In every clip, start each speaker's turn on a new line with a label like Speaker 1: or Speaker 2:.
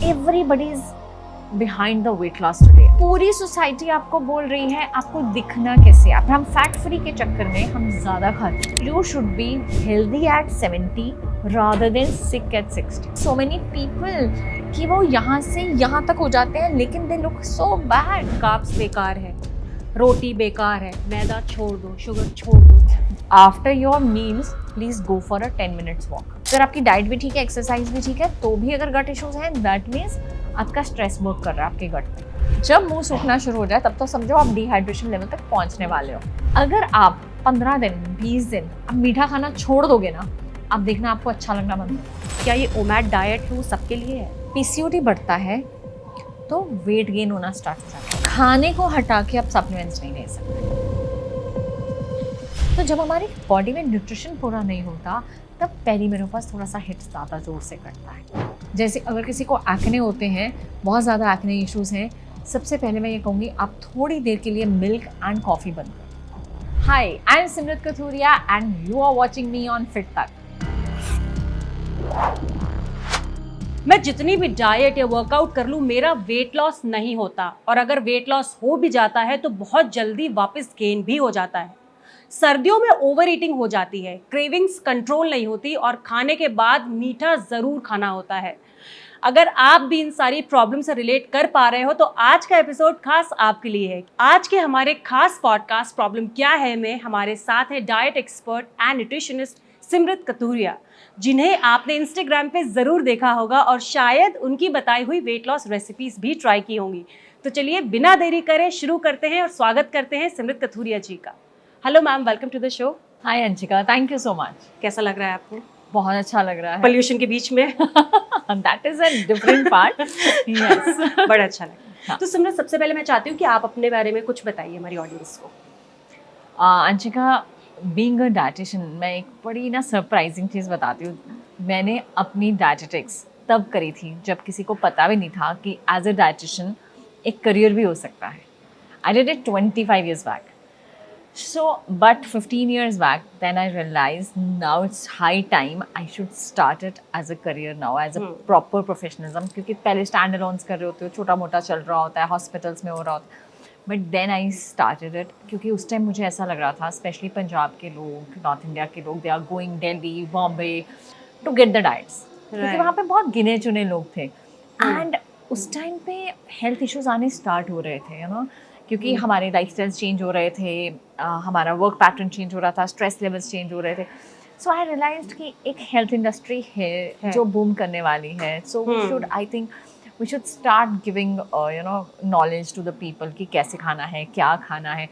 Speaker 1: everybody is behind the weight loss today. पूरी society आपको बोल रही है आपको दिखना कैसे, आप हम फैट फ्री के चक्कर में हम ज्यादा खाते हैं. You should be healthy at 70 rather than sick at 60. So many people कि वो यहाँ से यहाँ तक हो जाते हैं लेकिन they look so bad.
Speaker 2: Carbs बेकार है, रोटी बेकार है, मैदा छोड़ दो, शुगर छोड़ दो.
Speaker 1: After your meals, please go for a 10 minutes walk. अगर आपकी डाइट भी ठीक है, एक्सरसाइज भी ठीक है, तो भी अगर गट इश्यूज हैं, that means आपका स्ट्रेस वर्क कर रहा है आपके गट पे. जब मुंह सूखना शुरू हो जाए तब तो समझो आप डिहाइड्रेशन लेवल तक पहुंचने वाले हो. अगर आप 15 दिन 20 दिन अब मीठा खाना छोड़ दोगे ना, आप देखना आपको अच्छा लगना बंद.
Speaker 2: क्या ये ओमैड डाइट है वो सबके लिए है?
Speaker 1: पीसीओडी बढ़ता है तो वेट गेन होना स्टार्ट हो जाता है. खाने को हटा के आप सप्लीमेंट्स नहीं ले सकते. तो जब हमारी बॉडी में न्यूट्रिशन पूरा नहीं होता तब पेरीमेनोपॉज थोड़ा सा हिट ज़्यादा ज़ोर से करता है. जैसे अगर किसी को एक्ने होते हैं, बहुत ज़्यादा एक्ने इश्यूज हैं, सबसे पहले मैं ये कहूँगी आप थोड़ी देर के लिए मिल्क एंड कॉफ़ी बंद करो. Hi, I am Simrat Kathuria and you are watching me on Fit Tak.
Speaker 2: मैं जितनी भी डाइट या वर्कआउट कर लूँ मेरा वेट लॉस नहीं होता, और अगर वेट लॉस हो भी जाता है तो बहुत जल्दी वापस गेन भी हो जाता है. सर्दियों में ओवर ईटिंग हो जाती है, क्रेविंग्स कंट्रोल नहीं होती और खाने के बाद मीठा ज़रूर खाना होता है. अगर आप भी इन सारी प्रॉब्लम से रिलेट कर पा रहे हो तो आज का एपिसोड खास आपके लिए है. आज के हमारे खास पॉडकास्ट प्रॉब्लम क्या है में हमारे साथ है diet expert and nutritionist Simrat Kathuria, जिन्हें आपने इंस्टाग्राम पे ज़रूर देखा होगा और शायद उनकी बताई हुई वेट लॉस रेसिपीज़ भी ट्राई की होंगी. तो चलिए बिना देरी करे शुरू करते हैं और स्वागत करते हैं सिमरत कथूरिया जी का. Hello ma'am, welcome to the show.
Speaker 1: Hi Anshika, thank you so much.
Speaker 2: कैसा लग रहा है आपको?
Speaker 1: बहुत अच्छा लग रहा है.
Speaker 2: पोल्यूशन के बीच में.
Speaker 1: That is a different part. Yes,
Speaker 2: बड़ा अच्छा लग रहा है.
Speaker 1: हाँ.
Speaker 2: तो सिमरत, सबसे पहले मैं चाहती हूँ कि आप अपने बारे में कुछ बताइए हमारी ऑडियंस को.
Speaker 1: अंशिका, बीइंग अ डाइटिशियन, मैं एक बड़ी ना सरप्राइजिंग चीज़ बताती हूँ. मैंने अपनी डाइटेटिक्स तब करी थी जब किसी को पता भी नहीं था कि एज अ डाइटिशियन एक करियर भी हो सकता है. I did it 25 years back. So, but 15 years back, then I realized now it's high time I should start it as a career now, as a proper professionalism. क्योंकि पहले stand allowance कर रहे होते हो, छोटा मोटा चल रहा होता है, हॉस्पिटल्स में हो रहा होता है. But then I started it क्योंकि उस टाइम मुझे ऐसा लग रहा था, स्पेशली पंजाब के लोग, नॉर्थ इंडिया के लोग, they are going Delhi, Bombay to get the diets. क्योंकि वहाँ पे बहुत गिने चुने लोग थे. एंड उस टाइम पे हेल्थ इश्यूज आने स्टार्ट हो रहे थे, यू नो, क्योंकि हमारे लाइफस्टाइल्स चेंज हो रहे थे, हमारा वर्क पैटर्न चेंज हो रहा था, स्ट्रेस लेवल्स चेंज हो रहे थे. सो आई रियलाइज्ड कि एक हेल्थ इंडस्ट्री है जो बूम करने वाली है. So we should, I think we should start giving you know knowledge to the people कि कैसे खाना है, क्या खाना है.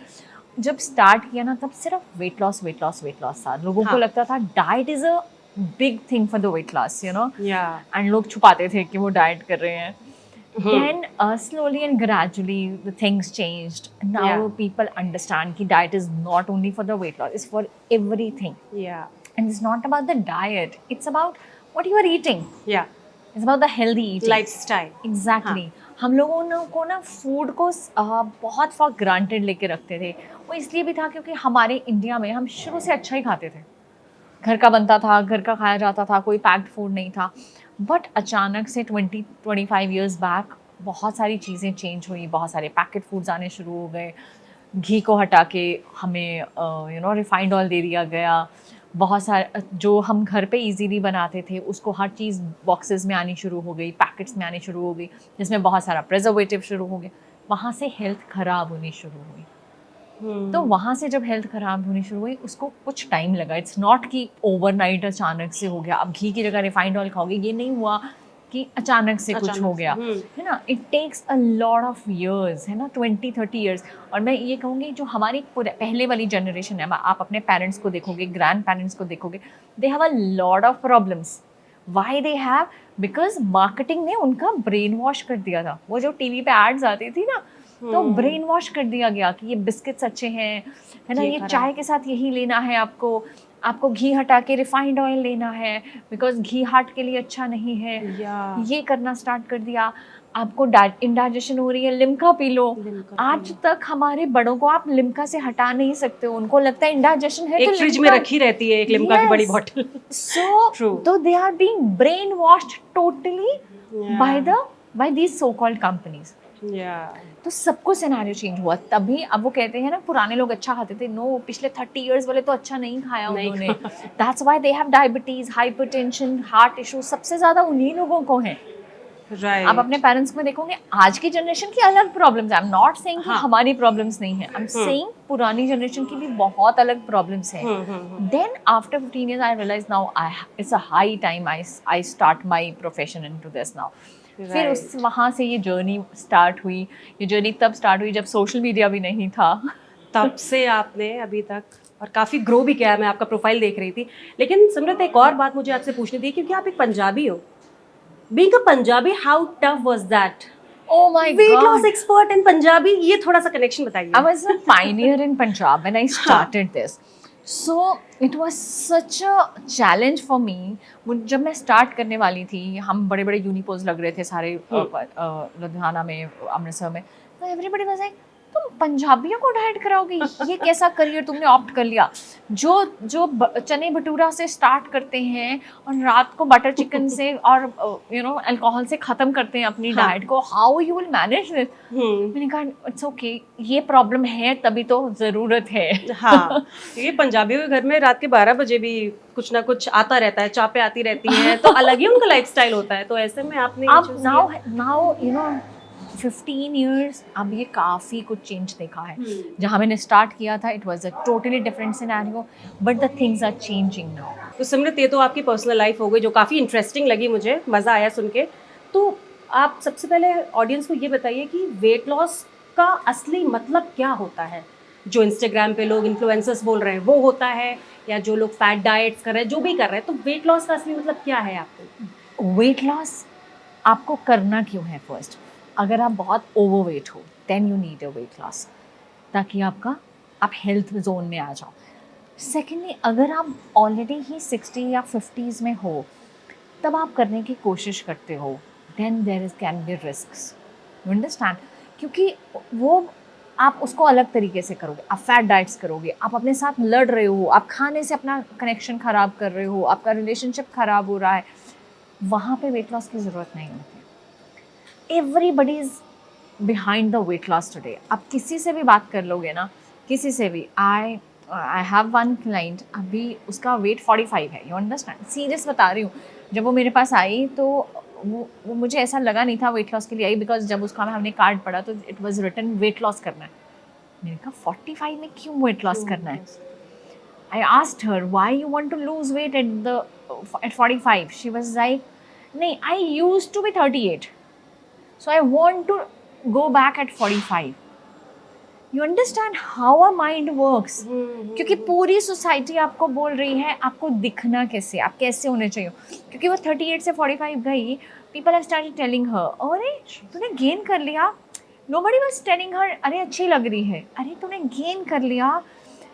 Speaker 1: जब स्टार्ट किया ना तब सिर्फ weight loss weight loss weight loss था. लोगों को लगता था diet is a big thing for the weight loss, you know, and लोग छुपाते थे कि वो डाइट कर रहे हैं. Then slowly and gradually the things changed. Now people understand that diet is not only for the weight loss, it's for everything. And it's not about the diet, it's about what you are eating. It's about the healthy eating.
Speaker 2: Lifestyle.
Speaker 1: Exactly. हम लोगों को ना food को बहुत for granted लेके रखते थे. वो इसलिए भी था क्योंकि हमारे इंडिया में हम शुरू से अच्छा ही खाते थे. घर का बनता था, घर का खाया जाता था, कोई पैक्ड फूड नहीं था. बट अचानक से 20-25 years बैक बहुत सारी चीज़ें चेंज हुई. बहुत सारे पैकेट फूड्स आने शुरू हो गए. घी को हटा के हमें यू नो रिफाइंड ऑयल दे दिया गया. बहुत सारे जो हम घर पे इजीली बनाते थे उसको हर चीज़ बॉक्सेस में आनी शुरू हो गई, पैकेट्स में आनी शुरू हो गई, जिसमें बहुत सारा प्रिजर्वेटिव शुरू हो गया. वहाँ से हेल्थ ख़राब होनी शुरू हुई. तो वहाँ से जब हेल्थ ख़राब होनी शुरू हुई उसको कुछ टाइम लगा. इट्स नॉट कि ओवरनाइट अचानक से हो गया. अब घी की जगह रिफाइंड ऑयल खाओगे, ये नहीं हुआ कि अचानक से कुछ हो गया, है ना. It takes a lot of years, है ना, 20-30 years. और मैं ये कहूँगी जो हमारी पहले वाली जनरेशन है, आप अपने पेरेंट्स को देखोगे, ग्रैंड पेरेंट्स को देखोगे, they have a lot of problems. Why they have? Because marketing ने उनका ब्रेन वॉश कर दिया था. वो जो टीवी पे एड्स आती थी ना, तो ब्रेन वॉश कर दिया गया कि ये बिस्किट्स अच्छे हैं, है ना, ये चाय के साथ यही लेना है, आपको घी हटा के रिफाइंड ऑयल लेना है बिकॉज घी हार्ट के लिए अच्छा नहीं है. ये करना स्टार्ट कर दिया. आपको इंडाइजेशन हो रही है, लिम्का पी लो. आज तक हमारे बड़ों को आप लिम्का से हटा नहीं सकते हो. उनको लगता है इंडाइजेशन है,
Speaker 2: एक फ्रिज में रखी रहती है एक लिम्का की बड़ी bottle.
Speaker 1: So they are being brain washed totally by the by these so called companies.
Speaker 2: या
Speaker 1: तो सबको सिनेरियो चेंज हुआ तभी। अब वो कहते हैं ना पुराने लोग अच्छा खाते थे, नो, पिछले 30 इयर्स वाले तो अच्छा नहीं खाया
Speaker 2: नहीं
Speaker 1: उन्होंने। That's why they have diabetes, hypertension, heart issue, सबसे ज्यादा उन्हीं लोगों को है।
Speaker 2: राइट।
Speaker 1: आप अपने पेरेंट्स में देखोगे आज की जनरेशन की अलग प्रॉब्लम्स है। आई एम नॉट सेइंग कि
Speaker 2: हाँ।
Speaker 1: हमारी प्रॉब्लम्स नहीं है, आई एम सेइंग पुरानी जनरेशन की भी बहुत अलग प्रॉब्लम्स है। Then after 15 years I realise now it's a high time I start my profession into this now. फिर उस वहाँ से ये जर्नी स्टार्ट हुई। ये जर्नी तब स्टार्ट हुई जब सोशल मीडिया भी नहीं था।
Speaker 2: तब से आपने अभी तक और काफ़ी ग्रो भी किया है, मैं आपका प्रोफाइल देख रही थी। लेकिन सिमरत, एक और बात मुझे आपसे पूछनी थी, क्योंकि आप एक पंजाबी हो। Being a Punjabi, how tough was that?
Speaker 1: Oh my
Speaker 2: weight
Speaker 1: God.
Speaker 2: Loss expert in Punjabi, ये थोड़ा सा कनेक्शन बताइए।
Speaker 1: I was a pioneer in Punjab when I started this. So it was such a challenge for me. जब मैं start करने वाली थी, हम बड़े बड़े यूनिपोज लग रहे थे सारे लुधियाना में, अमृतसर में। तो एवरीबडी वाज लाइक, तुम पंजाबियों को डाइट कराओगी, ये कैसा करियर तुमने ऑप्ट कर लिया? जो चने भटूरा से स्टार्ट करते हैं और रात को बटर चिकन से और अल्कोहल से ख़त्म करते हैं अपनी डाइट को, how you will manage this? मैंने कहा इट्स ओके, ये प्रॉब्लम है तभी तो ज़रूरत है।
Speaker 2: हाँ, ये पंजाबियों के घर में रात के 12 बजे भी कुछ ना कुछ आता रहता है, चापें आती रहती हैं, तो अलग ही उनका लाइफस्टाइल होता है। तो ऐसे में आपने
Speaker 1: अब नाउ 15 years, अब ये काफ़ी कुछ चेंज देखा है। जहाँ मैंने स्टार्ट किया था it was a totally different scenario, but the things are changing now.
Speaker 2: तो सिमरत, ये तो आपकी पर्सनल लाइफ हो गई जो काफ़ी इंटरेस्टिंग लगी, मुझे मज़ा आया सुन के। तो आप सबसे पहले ऑडियंस को ये बताइए कि वेट लॉस का असली मतलब क्या होता है? जो इंस्टाग्राम पे लोग इन्फ्लुएंसर्स बोल रहे हैं वो होता है, या जो लोग फैट डाइट्स कर रहे हैं, जो भी कर रहे हैं, तो वेट लॉस का असली मतलब क्या है आपको?
Speaker 1: वेट लॉस आपको करना क्यों है? फर्स्ट, अगर आप बहुत ओवरवेट हो then you need a weight loss, ताकि आप हेल्थ जोन में आ जाओ। सेकेंडली, अगर आप ऑलरेडी ही 60 या 50s में हो तब आप करने की कोशिश करते हो, then there is can be risks, you understand? क्योंकि वो आप उसको अलग तरीके से करोगे, आप फैट डाइट्स करोगे, आप अपने साथ लड़ रहे हो, आप खाने से अपना कनेक्शन ख़राब कर रहे हो, आपका रिलेशनशिप ख़राब हो रहा है, वहाँ पे वेट लॉस की ज़रूरत नहीं होती। Everybody is behind the weight loss today. आप किसी से भी बात कर लोगे ना, किसी से भी, आई हैव वन क्लाइंट, अभी उसका वेट 45 है, यू अंडरस्टैंड, सीरियस बता रही हूँ। जब वो मेरे पास आई तो वो मुझे ऐसा लगा नहीं था वेट लॉस के लिए आई, बिकॉज जब उसका हमने कार्ड पढ़ा तो it was written weight loss करना है। मैंने कहा 45 में क्यों वेट लॉस करना है? I asked her, why you want to lose weight at 45? She was like, नहीं, I used to be 38. So I want to go back at 45. You understand how a mind works? क्योंकि पूरी society आपको बोल रही है आपको दिखना कैसे, आप कैसे होने चाहिए। क्योंकि वो 38 से 45 गई, people have started telling her, अरे तूने गेन कर लिया। Nobody was telling her, अरे अच्छी लग रही है, अरे तूने गेन कर लिया।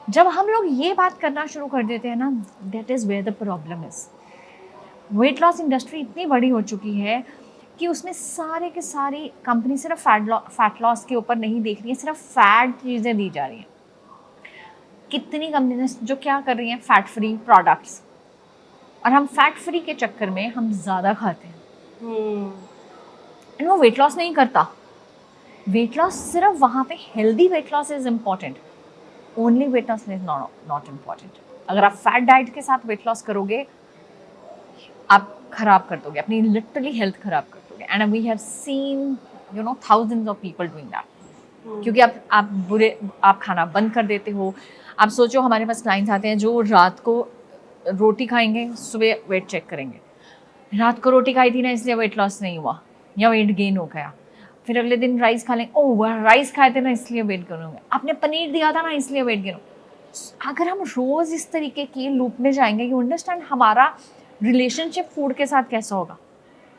Speaker 1: जब हम लोग ये बात करना शुरू कर देते हैं ना, that is where the problem is. Weight loss industry इतनी बड़ी हो चुकी है कि उसमें सारे के सारी कंपनी सिर्फ फैट लॉस के ऊपर नहीं देख रही है, सिर्फ फैट चीज़ें दी जा रही हैं। कितनी कंपनीज जो क्या कर रही हैं, फैट फ्री प्रोडक्ट्स, और हम फैट फ्री के चक्कर में हम ज़्यादा खाते हैं। एंड वो वेट लॉस नहीं करता। वेट लॉस सिर्फ वहाँ पे healthy weight loss is important, only weight loss is not important. अगर आप फैट डाइट के साथ वेट लॉस करोगे आप खराब कर दोगे, अपनी लिटरली हेल्थ खराब कर दोगे। And we have seen thousands of people doing that. क्योंकि आप खाना बंद कर देते हो। आप सोचो, हमारे पास क्लाइंट्स आते हैं जो रात को रोटी खाएंगे, सुबह वेट चेक करेंगे, रात को रोटी खाई थी ना इसलिए वेट लॉस नहीं हुआ या वेट गेन हो गया। फिर अगले दिन राइस खा लेंगे, ओह राइस खाए थे ना इसलिए वेट गेन हो गया, आपने पनीर दिया था ना इसलिए वेट गेन हो। अगर हम रोज़ इस तरीके के लूप में जाएंगे, यू अंडरस्टैंड हमारा रिलेशनशिप फूड के साथ कैसा होगा?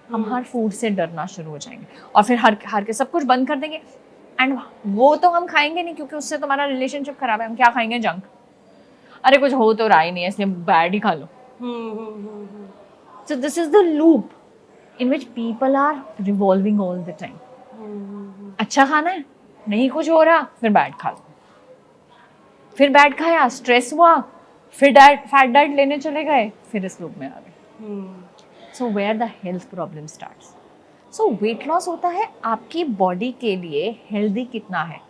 Speaker 1: हम हर फूड से डरना शुरू हो जाएंगे और फिर हर के सब कुछ बंद कर देंगे। एंड वो तो हम खाएंगे नहीं क्योंकि उससे तुम्हारा रिलेशनशिप खराब है। हम क्या खाएंगे? जंक। अरे कुछ हो तो रहा ही नहीं है इसलिए बैड ही खा लो। So this is the loop in which people are revolving all the time. अच्छा खाना है, नहीं कुछ हो रहा, फिर बैड खा लो, फिर बैड खाया, स्ट्रेस हुआ, फिर फैट डाइट लेने चले गए, फिर इस लूप में आ गए। So where the health problem starts. So weight loss होता है आपकी बॉडी के लिए हेल्दी कितना है.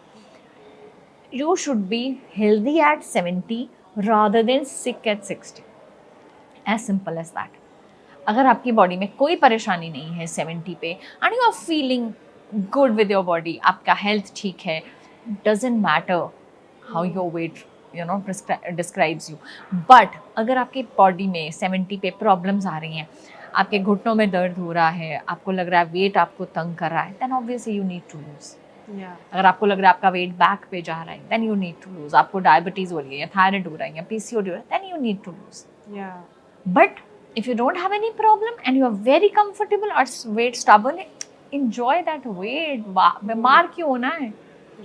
Speaker 1: You should be healthy at 70 rather than sick at 60. As simple as that. अगर आपकी बॉडी में कोई परेशानी नहीं है 70 पे and you are feeling good with your body, आपका हेल्थ ठीक है, doesn't matter how your weight describes you. But अगर आपकी बॉडी में 70 पे प्रॉब्लम्स आ रही हैं, आपके घुटनों में दर्द हो रहा है, आपको लग रहा है वेट आपको तंग कर रहा है, then obviously you need to lose. अगर आपको लग रहा है आपका वेट बैक पे जा रहा है, then you need to lose. आपको डायबिटीज हो रही है या थायराइड हो रहा है या पीसीओडी हो रहा है, then you need to lose. But if you don't have any problem and you are very comfortable or weight stubborn, enjoy that weight. बीमार क्यों होना है?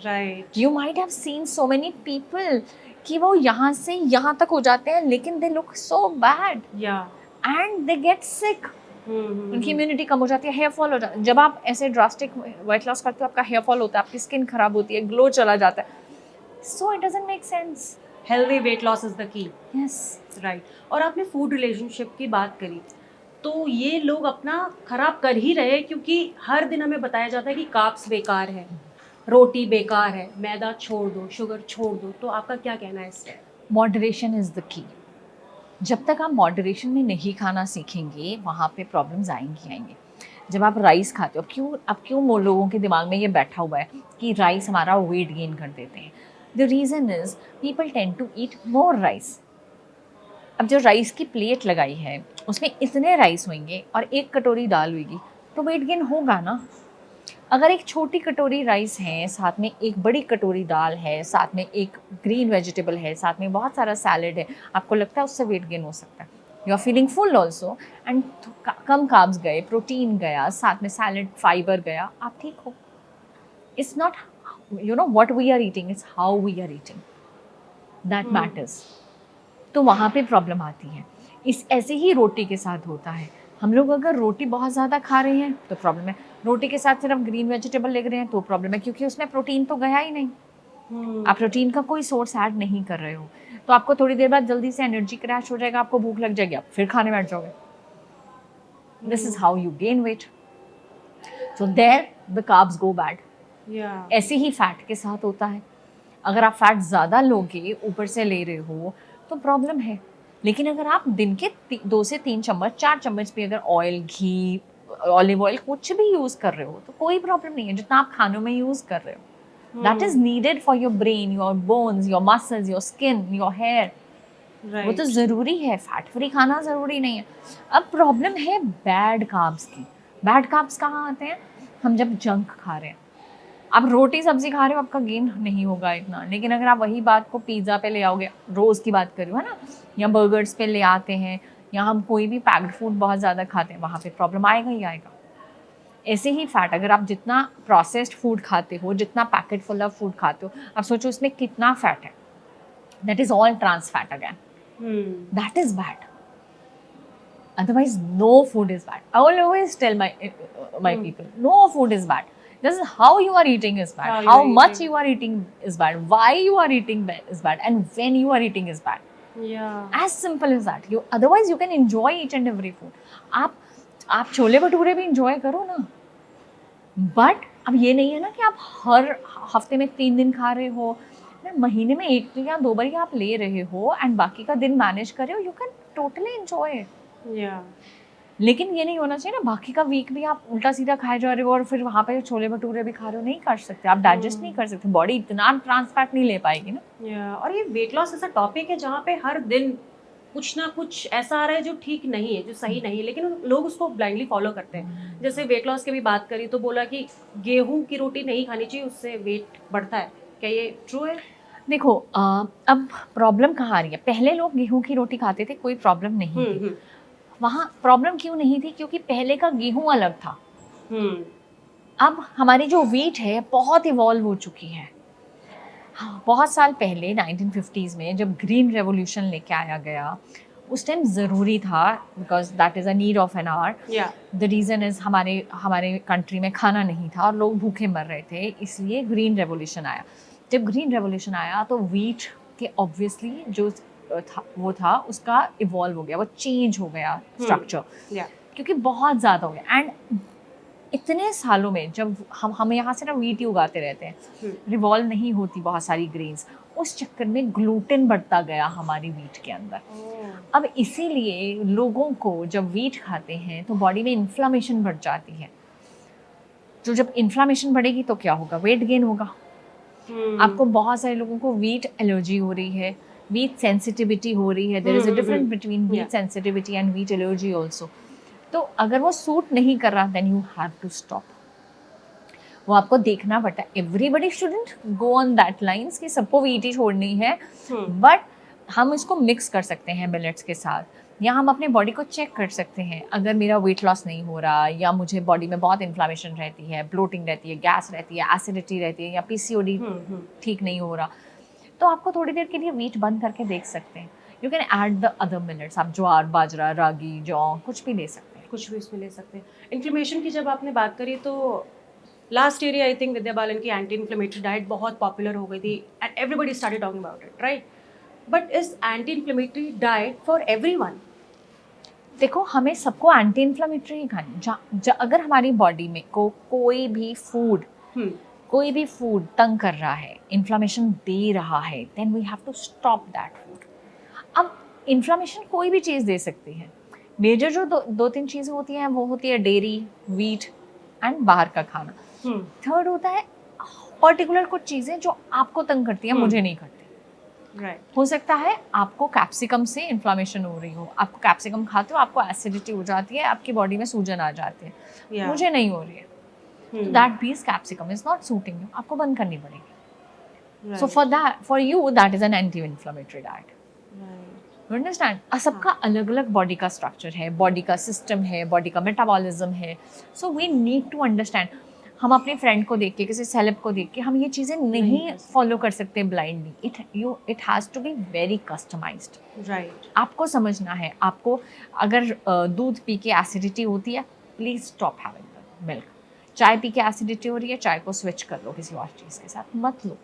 Speaker 2: Right.
Speaker 1: You might have seen so many people कि वो यहाँ से यहाँ तक हो जाते हैं लेकिन they look so bad.
Speaker 2: Yeah.
Speaker 1: And they get sick. उनकी इम्यूनिटी कम हो जाती है, हेयर फॉल हो जाता है. जब आप ऐसे ड्रास्टिक वेट लॉस करते हो, आपका हेयर फॉल होता है, आपकी स्किन खराब होती है, ग्लो चला जाता है. So it doesn't make sense.
Speaker 2: Healthy weight loss is the key.
Speaker 1: Yes.
Speaker 2: Right. और आपने फूड रिलेशनशिप की बात करी, तो ये लोग अपना खराब कर ही रहे, क्योंकि हर दिन हमें बताया जाता है कि कार्ब्स बेकार है, रोटी बेकार है, मैदा छोड़ दो, शुगर छोड़ दो. तो आपका क्या कहना है इससे?
Speaker 1: Moderation is the key. जब तक आप मॉडरेशन में नहीं खाना सीखेंगे, वहाँ पे प्रॉब्लम्स आएंगी. जब आप राइस खाते हो, क्यों लोगों के दिमाग में ये बैठा हुआ है कि राइस हमारा वेट गेन कर देते हैं? The reason is people tend to eat more rice. अब जो राइस की प्लेट लगाई है उसमें इतने राइस होंगे और एक कटोरी दाल होगी, तो वेट गेन होगा ना. अगर एक छोटी कटोरी राइस है, साथ में एक बड़ी कटोरी दाल है, साथ में एक ग्रीन वेजिटेबल है, साथ में बहुत सारा सैलड है, आपको लगता है उससे वेट गेन हो सकता है? You are feeling full also and कम कार्ब्स गए, प्रोटीन गया, साथ में सैलड, फाइबर गया, आप ठीक हो. It's not what we are eating, it's how we are eating that matters. तो वहाँ पे प्रॉब्लम आती है. ऐसे ही रोटी के साथ होता है. हम लोग अगर रोटी बहुत ज़्यादा खा रहे हैं तो प्रॉब्लम है, रोटी के साथ सिर्फ ग्रीन वेजिटेबल ले रहे हैं तो प्रॉब्लम है, क्योंकि उसमें प्रोटीन तो गया ही नहीं. आप प्रोटीन का कोई सोर्स ऐड नहीं कर रहे हो, तो आपको थोड़ी देर बाद जल्दी से एनर्जी क्रैश हो जाएगा, आपको भूख लग जाएगी, आप फिर खाने बैठ जाओगे. This is how you gain weight. So there the carbs go bad. ऐसे ही फैट के साथ होता है. अगर आप फैट ज़्यादा लोगे, ऊपर से ले रहे हो, तो प्रॉब्लम है. लेकिन अगर आप दिन के 2 से 3 चम्मच, 4 चम्मच भी अगर ऑयल, घी, ऑलिव ऑयल कुछ भी यूज़ कर रहे हो तो कोई प्रॉब्लम नहीं है. जितना आप खानों में यूज़ कर रहे हो, that is needed for your brain, your bones, your muscles, your skin, your hair. वो तो ज़रूरी है. फैट फ्री खाना ज़रूरी नहीं है. अब प्रॉब्लम है बैड कार्ब्स की. बैड कार्ब्स कहाँ आते हैं? हम जब जंक खा रहे हैं. आप रोटी सब्जी खा रहे हो, आपका गेन नहीं होगा इतना. लेकिन अगर आप वही बात को पिज़्ज़ा पे ले आओगे, रोज़ की बात कर रही हूँ, है ना, या बर्गर्स पे ले आते हैं, या हम कोई भी पैक्ड फूड बहुत ज़्यादा खाते हैं, वहाँ पे प्रॉब्लम आएगा ही आएगा. ऐसे ही फैट, अगर आप जितना प्रोसेस्ड फूड खाते हो, जितना पैकेट फुल ऑफ फूड खाते हो, आप सोचो इसमें कितना फैट है. That is all trans fat again. That is bad. Otherwise, no food is bad. I will always tell my people, no food is bad. This is how you are eating is bad. How much you are eating is bad. Why you are eating is bad, and when you are eating is bad.
Speaker 2: Yeah.
Speaker 1: As simple as that. Otherwise you can enjoy each and every food. आप छोले भटूरे भी enjoy करो ना. But अब ये नहीं है ना कि आप हर हफ्ते में 3 दिन खा रहे हो, महीने में 1 या 2 बार आप ले रहे हो एंड बाकी का दिन मैनेज कर रहे हो. You can totally enjoy it. लेकिन ये नहीं होना चाहिए ना बाकी का वीक भी आप उल्टा सीधा खाए जा रहे हो और फिर वहाँ पे छोले भटूरे भी खा रहे हो. नहीं कर सकते, आप डाइजेस्ट नहीं कर सकते, बॉडी इतना ट्रांस फैट नहीं ले पाएगी ना.
Speaker 2: और ये वेट लॉस ऐसा टॉपिक है जहाँ पे हर दिन कुछ ना कुछ ऐसा आ रहा है जो ठीक नहीं है, जो सही नहीं है, लेकिन लोग उसको ब्लाइंडली फॉलो करते हैं. जैसे वेट लॉस की भी बात करी तो बोला कि गेहूं की रोटी नहीं खानी चाहिए, उससे वेट बढ़ता है. क्या ये ट्रू है?
Speaker 1: देखो अब प्रॉब्लम कहाँ आ रही है. पहले लोग गेहूं की रोटी खाते थे, कोई प्रॉब्लम नहीं थी. वहाँ प्रॉब्लम क्यों नहीं थी? क्योंकि पहले का गेहूं अलग था. अब हमारी जो व्हीट है बहुत इवॉल्व हो चुकी है. बहुत साल पहले 1950s में जब ग्रीन रेवोल्यूशन लेके आया गया, उस टाइम ज़रूरी था, because that is a need of an hour. The reason is हमारे कंट्री में खाना नहीं था और लोग भूखे मर रहे थे, इसलिए ग्रीन रेवोल्यूशन आया. जब ग्रीन रेवोल्यूशन आया तो व्हीट के ऑब्वियसली जो था उसका इवॉल्व हो गया, वो चेंज हो गया स्ट्रक्चर, क्योंकि बहुत ज़्यादा हो गया. एंड इतने सालों में जब हम यहाँ से ना वीट ही उगाते रहते हैं, रिवॉल्व नहीं होती बहुत सारी ग्रेन्स, उस चक्कर में ग्लूटेन बढ़ता गया हमारी वीट के अंदर। अब इसीलिए लोगों को जब वीट खाते हैं तो बॉडी में इन्फ्लामेशन बढ़ जाती है। तो जब इन्फ्लामेशन बढ़ेगी तो क्या होगा, वेट गेन होगा। आपको बहुत सारे लोगों को वीट एलर्जी हो रही है, वीट सेंसिटिविटी हो रही है। There is a difference between wheat sensitivity and wheat allergy also. तो अगर वो सूट नहीं कर रहा then you have to stop. वो आपको देखना पड़ता है। Everybody shouldn't go on that lines कि सबको वीट ही छोड़नी है, बट हम इसको मिक्स कर सकते हैं मिलेट्स के साथ, या हम अपने बॉडी को चेक कर सकते हैं। अगर मेरा वेट लॉस नहीं हो रहा, या मुझे बॉडी में बहुत इन्फ्लामेशन रहती है, ब्लोटिंग रहती है, गैस रहती है, एसिडिटी रहती है, या पीसीओडी ठीक नहीं हो रहा, तो आपको थोड़ी देर के लिए वीट बंद करके देख सकते हैं। You can add the other millets. आप ज्वार, बाजरा, रागी, जौ कुछ भी ले सकते हैं।
Speaker 2: कुछ भी इसमें ले सकते हैं। इन्फ्लेमेशन की जब आपने बात करी तो last year I think Vidya Balan की एंटी इन्फ्लेमेटरी डाइट बहुत पॉपुलर हो गई थी and everybody started talking about it, right? But is anti inflammatory diet for everyone?
Speaker 1: देखो, हमें सबको एंटी इन्फ्लेमेटरी ही खानी। अगर हमारी बॉडी में कोई भी फूड तंग कर रहा है, इन्फ्लेमेशन दे रहा है, then we have to stop that food. अब इन्फ्लेमेशन कोई भी चीज़ दे सकती है। मेजर जो दो तीन चीज़ें होती हैं वो होती है डेयरी, वीट एंड बाहर का खाना। थर्ड होता है पर्टिकुलर कुछ चीज़ें जो आपको तंग करती हैं, मुझे नहीं करती। हो सकता है आपको कैप्सिकम से इन्फ्लेमेशन हो रही हो, आपको कैप्सिकम खाते हो आपको एसिडिटी हो जाती है, आपकी बॉडी में सूजन आ जाती है, मुझे नहीं हो रही है, तो that means capsicum is not shooting you, आपको बंद करनी पड़ेगी। So for you that is an anti inflammatory diet. You understand? सबका अलग अलग बॉडी का स्ट्रक्चर है, बॉडी का सिस्टम है, बॉडी का मेटाबॉलिज्म है। So we need to understand. हम अपने फ्रेंड को देख के, किसी सेलेब को देख के हम ये चीज़ें नहीं फॉलो कर सकते blindly. It has to be very customised.
Speaker 2: Right.
Speaker 1: आपको समझना है। आपको अगर दूध पी के एसिडिटी होती है, प्लीज़ स्टॉप हैविंग मिल्क। चाय पी के एसिडिटी हो रही है, चाय को स्विच कर लो, किसी और चीज़ के साथ मत लो।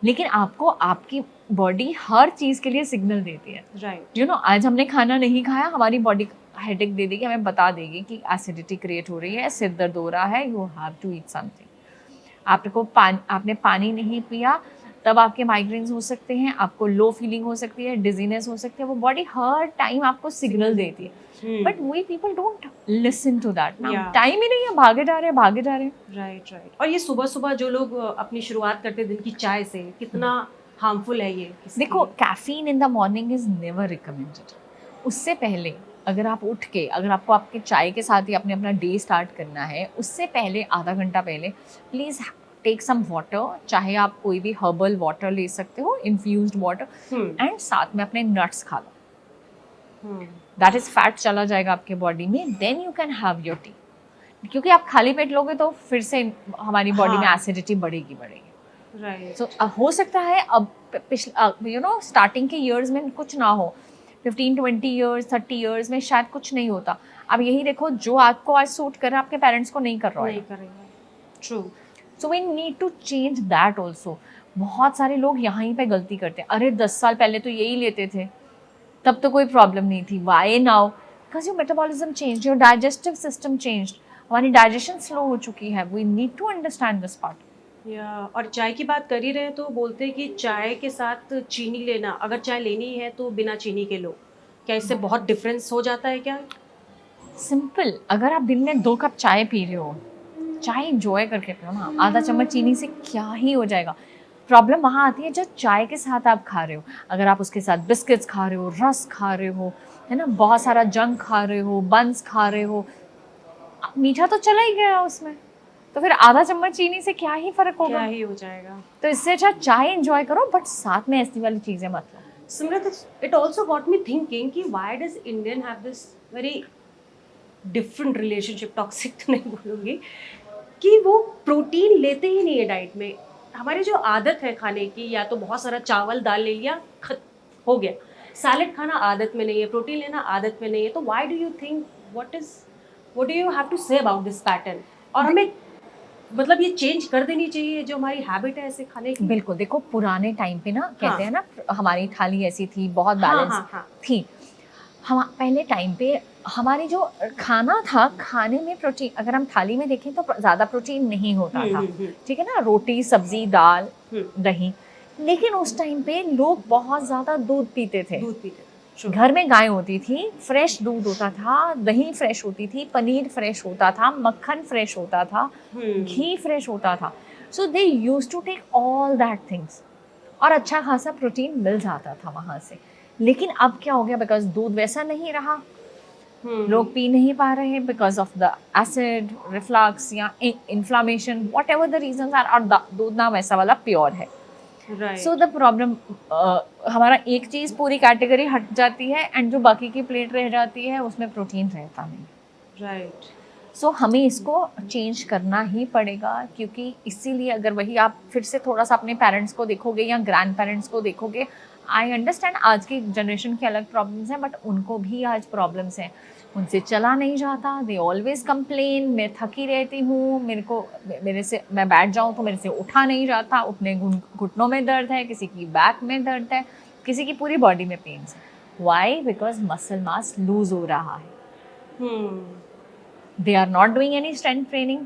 Speaker 1: लेकिन आपको आपकी बॉडी हर चीज़ के लिए सिग्नल देती है।
Speaker 2: राइट।
Speaker 1: यू नो, आज हमने खाना नहीं खाया, हमारी बॉडी हेडेक दे देगी, हमें बता देगी कि एसिडिटी क्रिएट हो रही है, सिर दर्द हो रहा है, you have to eat something. आपने पानी नहीं पिया, तब आपके माइग्रेन्स हो सकते हैं, आपको लो फीलिंग हो सकती है, डिजीनेस हो सकती है। वो बॉडी हर टाइम आपको सिग्नल देती है, but we people don't listen to that. Time ही नहीं है, भागे जा रहे हैं।
Speaker 2: राइट। और ये सुबह सुबह जो लोग अपनी शुरुआत करते हैं दिन की चाय से, कितना हार्मफुल है ये?
Speaker 1: देखो, caffeine in the morning is never recommended. उससे पहले अगर आप उठ के, अगर आपको आपके चाय के साथ ही अपना डे स्टार्ट करना है, उससे पहले आधा घंटा पहले प्लीज़ टेक सम वाटर। चाहे आप कोई भी हर्बल वाटर ले सकते हो, इन्फ्यूज्ड वाटर, एंड साथ में अपने नट्स खा लो। दैट इज फैट चला जाएगा आपके बॉडी में, then you can have your tea. क्योंकि आप खाली पेट लोगे तो फिर से हमारी बॉडी में एसिडिटी बढ़ेगी।
Speaker 2: राइट।
Speaker 1: सो हो सकता है अब पिछले स्टार्टिंग के ईयर्स में कुछ ना हो, 15-20 ईयर्स 30 ईयर्स में शायद कुछ नहीं होता। अब यही देखो, जो आपको आज सूट कर रहा है आपके पेरेंट्स को नहीं कर रहा है।
Speaker 2: True.
Speaker 1: So we need to change that also. बहुत सारे लोग यहाँ पे गलती करते हैं। अरे 10 साल पहले तो यही लेते थे, तब तो कोई प्रॉब्लम नहीं थी। Why now? Because your metabolism change, your digestive system change, हमारी डाइजेशन स्लो हो चुकी है। We need to understand this part.
Speaker 2: और चाय की बात कर ही रहे हैं तो बोलते हैं कि चाय के साथ चीनी लेना, अगर चाय लेनी है तो बिना चीनी के लो। क्या इससे बहुत डिफरेंस हो जाता है क्या?
Speaker 1: सिंपल। अगर आप दिन में 2 कप चाय पी रहे हो, चाय इंजॉय करके पियो ना। आधा चम्मच चीनी से क्या ही हो जाएगा। प्रॉब्लम वहाँ आती है जब चाय के साथ आप खा रहे हो। अगर आप उसके साथ बिस्किट्स खा रहे हो, रस खा रहे हो, है ना, बहुत सारा जंक खा रहे हो, बंस खा रहे हो, मीठा तो चला ही गया उसमें, तो फिर आधा चम्मच चीनी से क्या ही फर्क होगा,
Speaker 2: क्या ही हो जाएगा।
Speaker 1: तो इससे अच्छा चाय एंजॉय करो, बट साथ में ऐसी वाली चीजें मत लो।
Speaker 2: Simrat, it also got me thinking कि why does Indian have this very different relationship, toxic तो नहीं बोलूँगी, कि वो प्रोटीन लेते ही नहीं है डाइट में। हमारी जो आदत है खाने की, या तो बहुत सारा चावल दाल ले लिया, हो गया। सैलेड खाना आदत में नहीं है, प्रोटीन लेना आदत में नहीं है। तो why do you think, what do you have to say about this pattern? और हमें मतलब ये चेंज कर देनी चाहिए जो हमारी हैबिट है ऐसे खाने की।
Speaker 1: बिल्कुल। देखो, पुराने टाइम पे ना कहते हैं ना, हमारी थाली ऐसी थी, बहुत बैलेंस थी। हम पहले टाइम पे हमारी जो खाना था, खाने में प्रोटीन, अगर हम थाली में देखें तो ज़्यादा प्रोटीन नहीं होता था, ठीक है ना, रोटी सब्जी दाल दही। लेकिन उस टाइम पे लोग बहुत ज़्यादा दूध पीते थे।
Speaker 2: दूध पीते थे।
Speaker 1: घर में गाय होती थी, फ्रेश दूध होता था, दही फ्रेश होती थी, पनीर फ्रेश होता था, मक्खन फ्रेश होता था, घी फ्रेश होता था। So they use to take all that things और अच्छा खासा प्रोटीन मिल जाता था वहाँ से। लेकिन अब क्या हो गया, बिकॉज दूध वैसा नहीं रहा, लोग पी नहीं पा रहे हैं because of the acid reflux या inflammation, whatever the reason are, और दूध ना वैसा वाला प्योर है। सो द प्रॉब्लम, हमारा एक चीज़ पूरी कैटेगरी हट जाती है एंड जो बाकी की प्लेट रह जाती है उसमें प्रोटीन रहता नहीं।
Speaker 2: राइट।
Speaker 1: सो हमें इसको चेंज करना ही पड़ेगा, क्योंकि इसीलिए अगर वही आप फिर से थोड़ा सा अपने पेरेंट्स को देखोगे या ग्रैंड पेरेंट्स को देखोगे, आई अंडरस्टैंड आज की जनरेशन की अलग प्रॉब्लम्स हैं, बट उनको भी आज प्रॉब्लम्स हैं, उनसे चला नहीं जाता, दे ऑलवेज कंप्लेन, मैं थकी रहती हूँ, मेरे से मैं बैठ जाऊँ तो मेरे से उठा नहीं जाता, उठने घुटनों में दर्द है, किसी की बैक में दर्द है, किसी की पूरी बॉडी में पेन्स है। Why? Because muscle mass lose हो रहा है। They are not doing any strength training.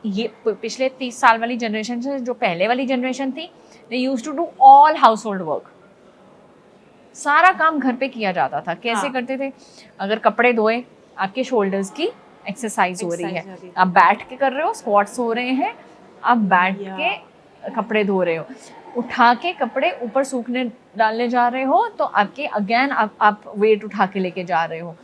Speaker 1: ये पिछले 30 साल वाली जनरेशन से जो पहले वाली जनरेशन थी, they used to do all household work, सारा काम घर पे किया जाता था। कैसे करते थे? अगर कपड़े धोए, आपके शोल्डर्स की एक्सरसाइज हो रही है, आप बैठ के कर रहे हो, स्क्वाट्स हो रहे हैं, आप बैठ के कपड़े धो रहे हो, उठा के कपड़े ऊपर सूखने डालने जा रहे हो तो आपके अगेन आप वेट उठा के लेके जा रहे हो।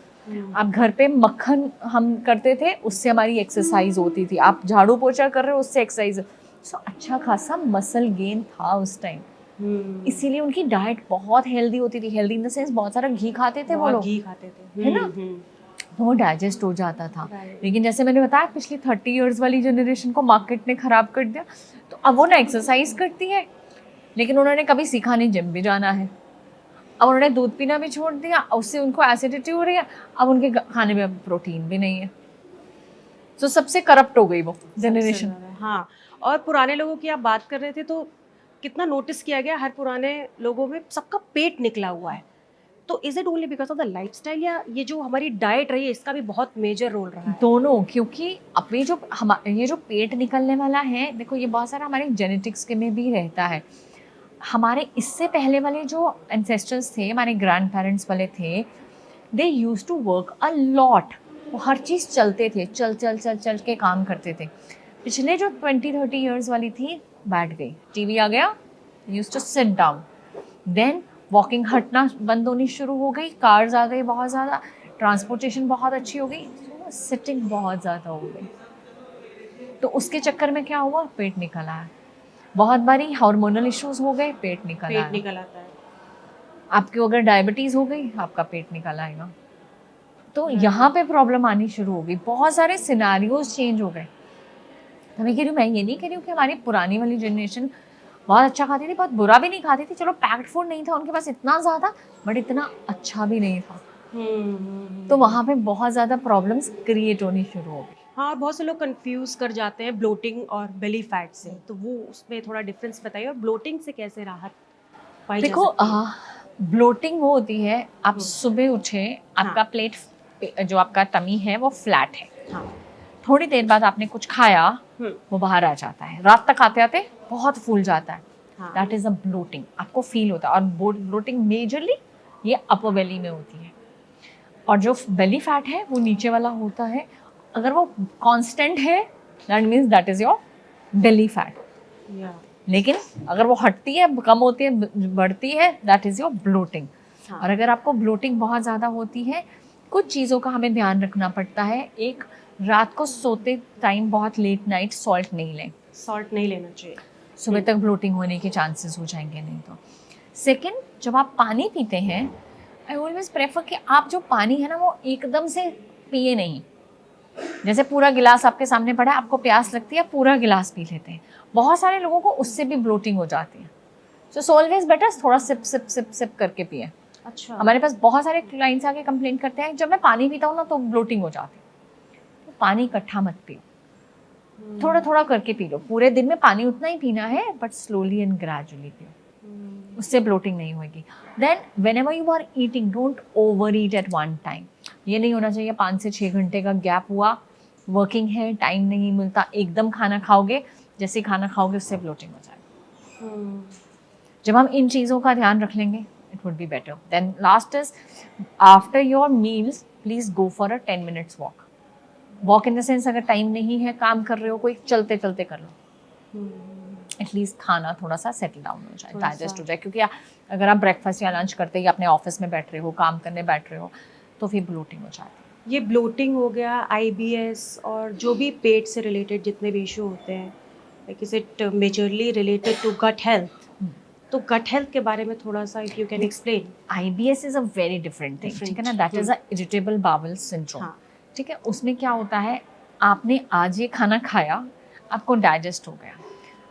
Speaker 1: आप घर पे मक्खन हम करते थे, उससे हमारी एक्सरसाइज होती थी, आप झाड़ू पोछा कर रहे हो, उससे एक्सरसाइज। सो अच्छा खासा मसल गेन था उस टाइम। इसीलिए उनकी डाइट बहुत हेल्दी होती थी, हेल्दी इन द सेंस बहुत सारा घी खाते थे वो लोग,
Speaker 2: घी खाते थे,
Speaker 1: है ना, तो वो डाइजेस्ट हो जाता था। लेकिन जैसे मैंने बताया, पिछली 30 इयर्स वाली जनरेशन को मार्केट ने खराब कर दिया, तो अब वो ना एक्सरसाइज करती है, लेकिन उन्होंने कभी सीखा नहीं जिम भी जाना है, अब उन्होंने दूध पीना भी छोड़ दिया, उससे उनको एसिडिटी हो रही है, अब उनके खाने में प्रोटीन भी नहीं है। तो सबसे करप्ट हो गई वो जनरेशन।
Speaker 2: हाँ, और पुराने लोगों की आप बात कर रहे थे, तो कितना नोटिस किया गया, हर पुराने लोगों में सबका पेट निकला हुआ है। तो is it only because of the lifestyle, या ये जो हमारी डाइट रही है इसका भी बहुत मेजर रोल रहा है?
Speaker 1: दोनों, क्योंकि अपने जो ये जो पेट निकलने वाला है, देखो ये बहुत सारा हमारे जेनेटिक्स के में भी रहता है। हमारे इससे पहले वाले जो एंसेस्टर्स थे, हमारे ग्रैंड पेरेंट्स वाले थे, they use to work a lot, वो हर चीज़ चलते थे, चल चल चल चल के काम करते थे। पिछले जो 20-30 ईयर्स वाली थी, बैठ गई, टीवी आ गया, use to sit down, then walking हटना बंद होनी शुरू हो गई, कार्स आ गई बहुत ज़्यादा, ट्रांसपोर्टेशन बहुत अच्छी हो गई, सिटिंग बहुत ज़्यादा हो गई, तो उसके चक्कर में क्या हुआ, पेट निकल आया। बहुत बारी हार्मोनल इश्यूज हो गए, पेट निकल
Speaker 2: आता है।
Speaker 1: आपको अगर डायबिटीज़ हो गई, आपका पेट निकल आएगा। तो यहाँ पे प्रॉब्लम आनी शुरू हो गई, बहुत सारे सिनारियोज चेंज हो गए। तो मैं कह रही हूँ, मैं ये नहीं कह रही हूँ कि हमारी पुरानी वाली जनरेशन बहुत अच्छा खाती थी, बहुत बुरा भी नहीं खाती थी, चलो पैक्ड फूड नहीं था उनके पास इतना ज़्यादा, बट इतना अच्छा भी नहीं था। तो वहाँ पे बहुत ज़्यादा प्रॉब्लम्स क्रिएट होनी शुरू हो गई।
Speaker 2: हाँ, और बहुत से लोग कंफ्यूज कर जाते हैं ब्लोटिंग और बेली फैट से, तो वो उसमें थोड़ा डिफरेंस बताइए, और ब्लोटिंग से कैसे राहत पाई जा सकती है?
Speaker 1: देखो, ब्लोटिंग वो होती है, आप सुबह उठे, आपका प्लेट जो आपका टमी है वो फ्लैट है, थोड़ी देर बाद आपने कुछ खाया, वो बाहर आ जाता है, रात तक आते आते बहुत फूल जाता है, दैट इज अ ब्लोटिंग, आपको फील होता है। और ब्लोटिंग मेजरली ये अपर बेली में होती है, और जो बेली फैट है वो नीचे वाला होता है। अगर वो कांस्टेंट है, that means that is your belly fat, लेकिन अगर वो हटती है, कम होती है, बढ़ती है, दैट इज योर ब्लोटिंग। और अगर आपको ब्लोटिंग बहुत ज़्यादा होती है, कुछ चीज़ों का हमें ध्यान रखना पड़ता है। एक, रात को सोते टाइम बहुत लेट नाइट सॉल्ट नहीं लें,
Speaker 2: सॉल्ट नहीं लेना चाहिए,
Speaker 1: सुबह तक ब्लोटिंग होने के चांसेस हो जाएंगे नहीं तो। सेकंड, जब आप पानी पीते हैं, आई ऑलवेज प्रेफर कि आप जो पानी है ना वो एकदम से पिए नहीं। जैसे पूरा गिलास आपके सामने पड़ा है, आपको प्यास लगती है, पूरा गिलास पी लेते हैं। बहुत सारे लोगों को उससे भी ब्लोटिंग हो जाती है, सो ऑलवेज बेटर थोड़ा सिप सिप सिप सिप करके पिए।
Speaker 2: अच्छा,
Speaker 1: हमारे पास बहुत सारे क्लाइंट्स आके कंप्लेन करते हैं, जब मैं पानी पीता हूँ ना तो ब्लोटिंग हो जाती है। तो पानी इकट्ठा मत पियो, थोड़ा थोड़ा करके पी लो। पूरे दिन में पानी उतना ही पीना है, बट स्लोली एंड ग्रेजुअली पियो। उससे ब्लोटिंग नहीं होगी। Then whenever you are eating, don't overeat at one time. ये नहीं होना चाहिए 5 से 6 घंटे का गैप हुआ, वर्किंग है, टाइम नहीं मिलता, एकदम खाना खाओगे, जैसे खाना खाओगे उससे ब्लोटिंग हो जाएगी। जब हम इन चीज़ों का ध्यान रख लेंगे, it would be better. Then last is, after your meals please go for a 10 minutes walk. Walk in the sense, अगर टाइम नहीं है, काम कर रहे हो, कोई चलते चलते कर लो, एटलीस्ट खाना थोड़ा सा सेटल डाउन हो जाए, डाइजेस्ट हो जाए। क्योंकि अगर आप ब्रेकफास्ट या लंच करते ही अपने ऑफिस में बैठ रहे हो, काम करने बैठ रहे हो, तो फिर ब्लोटिंग हो जाती है।
Speaker 2: ये ब्लोटिंग हो गया, आईबीएस और जो भी पेट से रिलेटेड जितने भी इशू होते हैं, like is it majorly related to gut health? तो गट हेल्थ के बारे में थोड़ा सा if you can explain.
Speaker 1: IBS is a very different thing, ठीक है ना। That is a irritable bowel syndrome, ठीक है। उसमें क्या होता है, आपने आज ये खाना खाया, आपको डाइजेस्ट हो गया,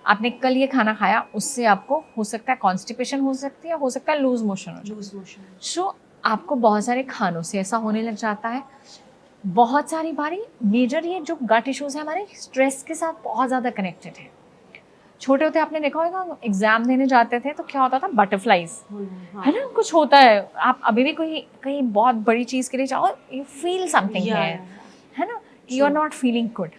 Speaker 1: आपने कल ये खाना खाया, उससे आपको हो सकता है कॉन्स्टिपेशन हो सकती है, हो सकता है लूज मोशन हो जाए। सो आपको बहुत सारे खानों से ऐसा होने लग जाता है। बहुत सारी बारी मेजर ये जो गट इश्यूज है हमारे स्ट्रेस के साथ बहुत ज़्यादा कनेक्टेड है। छोटे होते आपने देखा होगा, एग्जाम देने जाते थे तो क्या होता था, बटरफ्लाइज, है ना, कुछ होता है। आप अभी भी कोई कहीं बहुत बड़ी चीज़ के लिए जाओ, यू फील समथिंग है ना, you are not feeling good.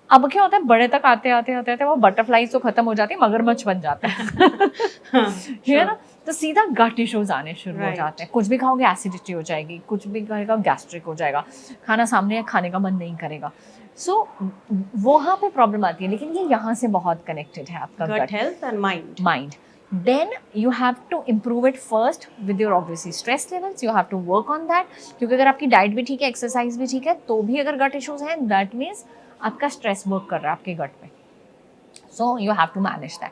Speaker 1: अब क्या होता है, बड़े तक आते आते आते आते वो बटरफ्लाइज तो खत्म हो जाती है, मगरमच्छ बन जाता है ना। तो सीधा गट इश्यूज आने शुरू हो जाते हैं। कुछ भी खाओगे एसिडिटी हो जाएगी, कुछ भी खाएगा गैस्ट्रिक हो जाएगा, खाना सामने खाने का मन नहीं करेगा। सो वहाँ पे प्रॉब्लम आती है। लेकिन ये यहाँ से बहुत कनेक्टेड है आपका
Speaker 2: gut health and mind.
Speaker 1: Then you have to improve it first with your obviously stress levels. You have to work on that. क्योंकि अगर आपकी डाइट भी ठीक है, एक्सरसाइज भी ठीक है, तो भी अगर गट इश्यूज हैं, दैट मीन्स आपका स्ट्रेस वर्क कर रहा है आपके गट पे। So you have to manage that.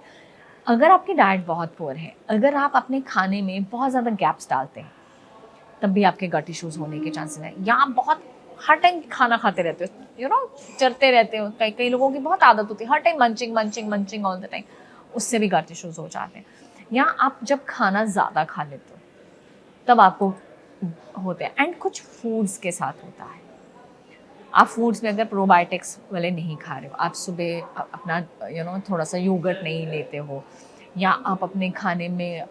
Speaker 1: अगर आपकी डाइट बहुत पुअर है, अगर आप अपने खाने में बहुत ज़्यादा गैप्स डालते हैं, तब भी आपके गट इश्यूज होने के चांसेस हैं। या आप बहुत हर टाइम खाना खाते रहते हो, यू नो, चरते रहते हो, कई लोगों की बहुत आदत होती है हर time munching all the time, उससे भी गट इश्यूज हो जाते हैं। या आप जब खाना ज़्यादा खा लेते हो, तब आपको होते हैं। एंड कुछ फूड्स के साथ होता है, आप फूड्स में अगर प्रोबायोटिक्स वाले नहीं खा रहे हो, आप सुबह अपना थोड़ा सा योगर्ट नहीं लेते हो, या आप अपने खाने में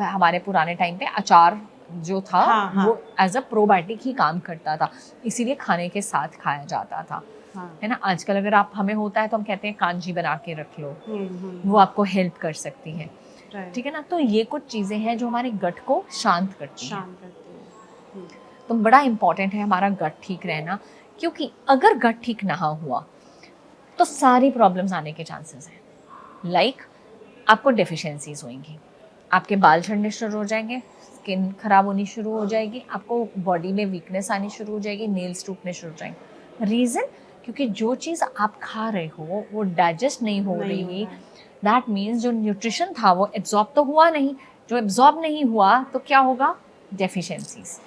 Speaker 1: हमारे पुराने टाइम पे अचार जो था, वो एज अ प्रोबायोटिक ही काम करता था, इसीलिए खाने के साथ खाया जाता था, है ना। आजकल अगर आप हमें होता है तो हम कहते हैं कांजी बना के रख लो, वो आपको हेल्प कर सकती है, ठीक है ना। तो ये कुछ चीज़ें हैं जो हमारे गट को शांत करती हैं। तो बड़ा इम्पॉर्टेंट है हमारा गट ठीक रहना, क्योंकि अगर गट ठीक ना हुआ तो सारी प्रॉब्लम्स आने के चांसेस हैं। लाइक आपको डेफिशिएंसीज होंगी, आपके बाल झड़ने शुरू हो जाएंगे, स्किन खराब होनी शुरू हो जाएगी, आपको बॉडी में वीकनेस आनी शुरू हो जाएगी, नेल्स टूटने शुरू हो जाएंगे। रीज़न, क्योंकि जो चीज़ आप खा रहे हो वो डाइजेस्ट नहीं हो रही। दैट मीन्स जो न्यूट्रिशन था वो एब्जॉर्ब तो हुआ नहीं, जो एब्जॉर्ब नहीं हुआ तो क्या होगा, डेफिशिएंसीज।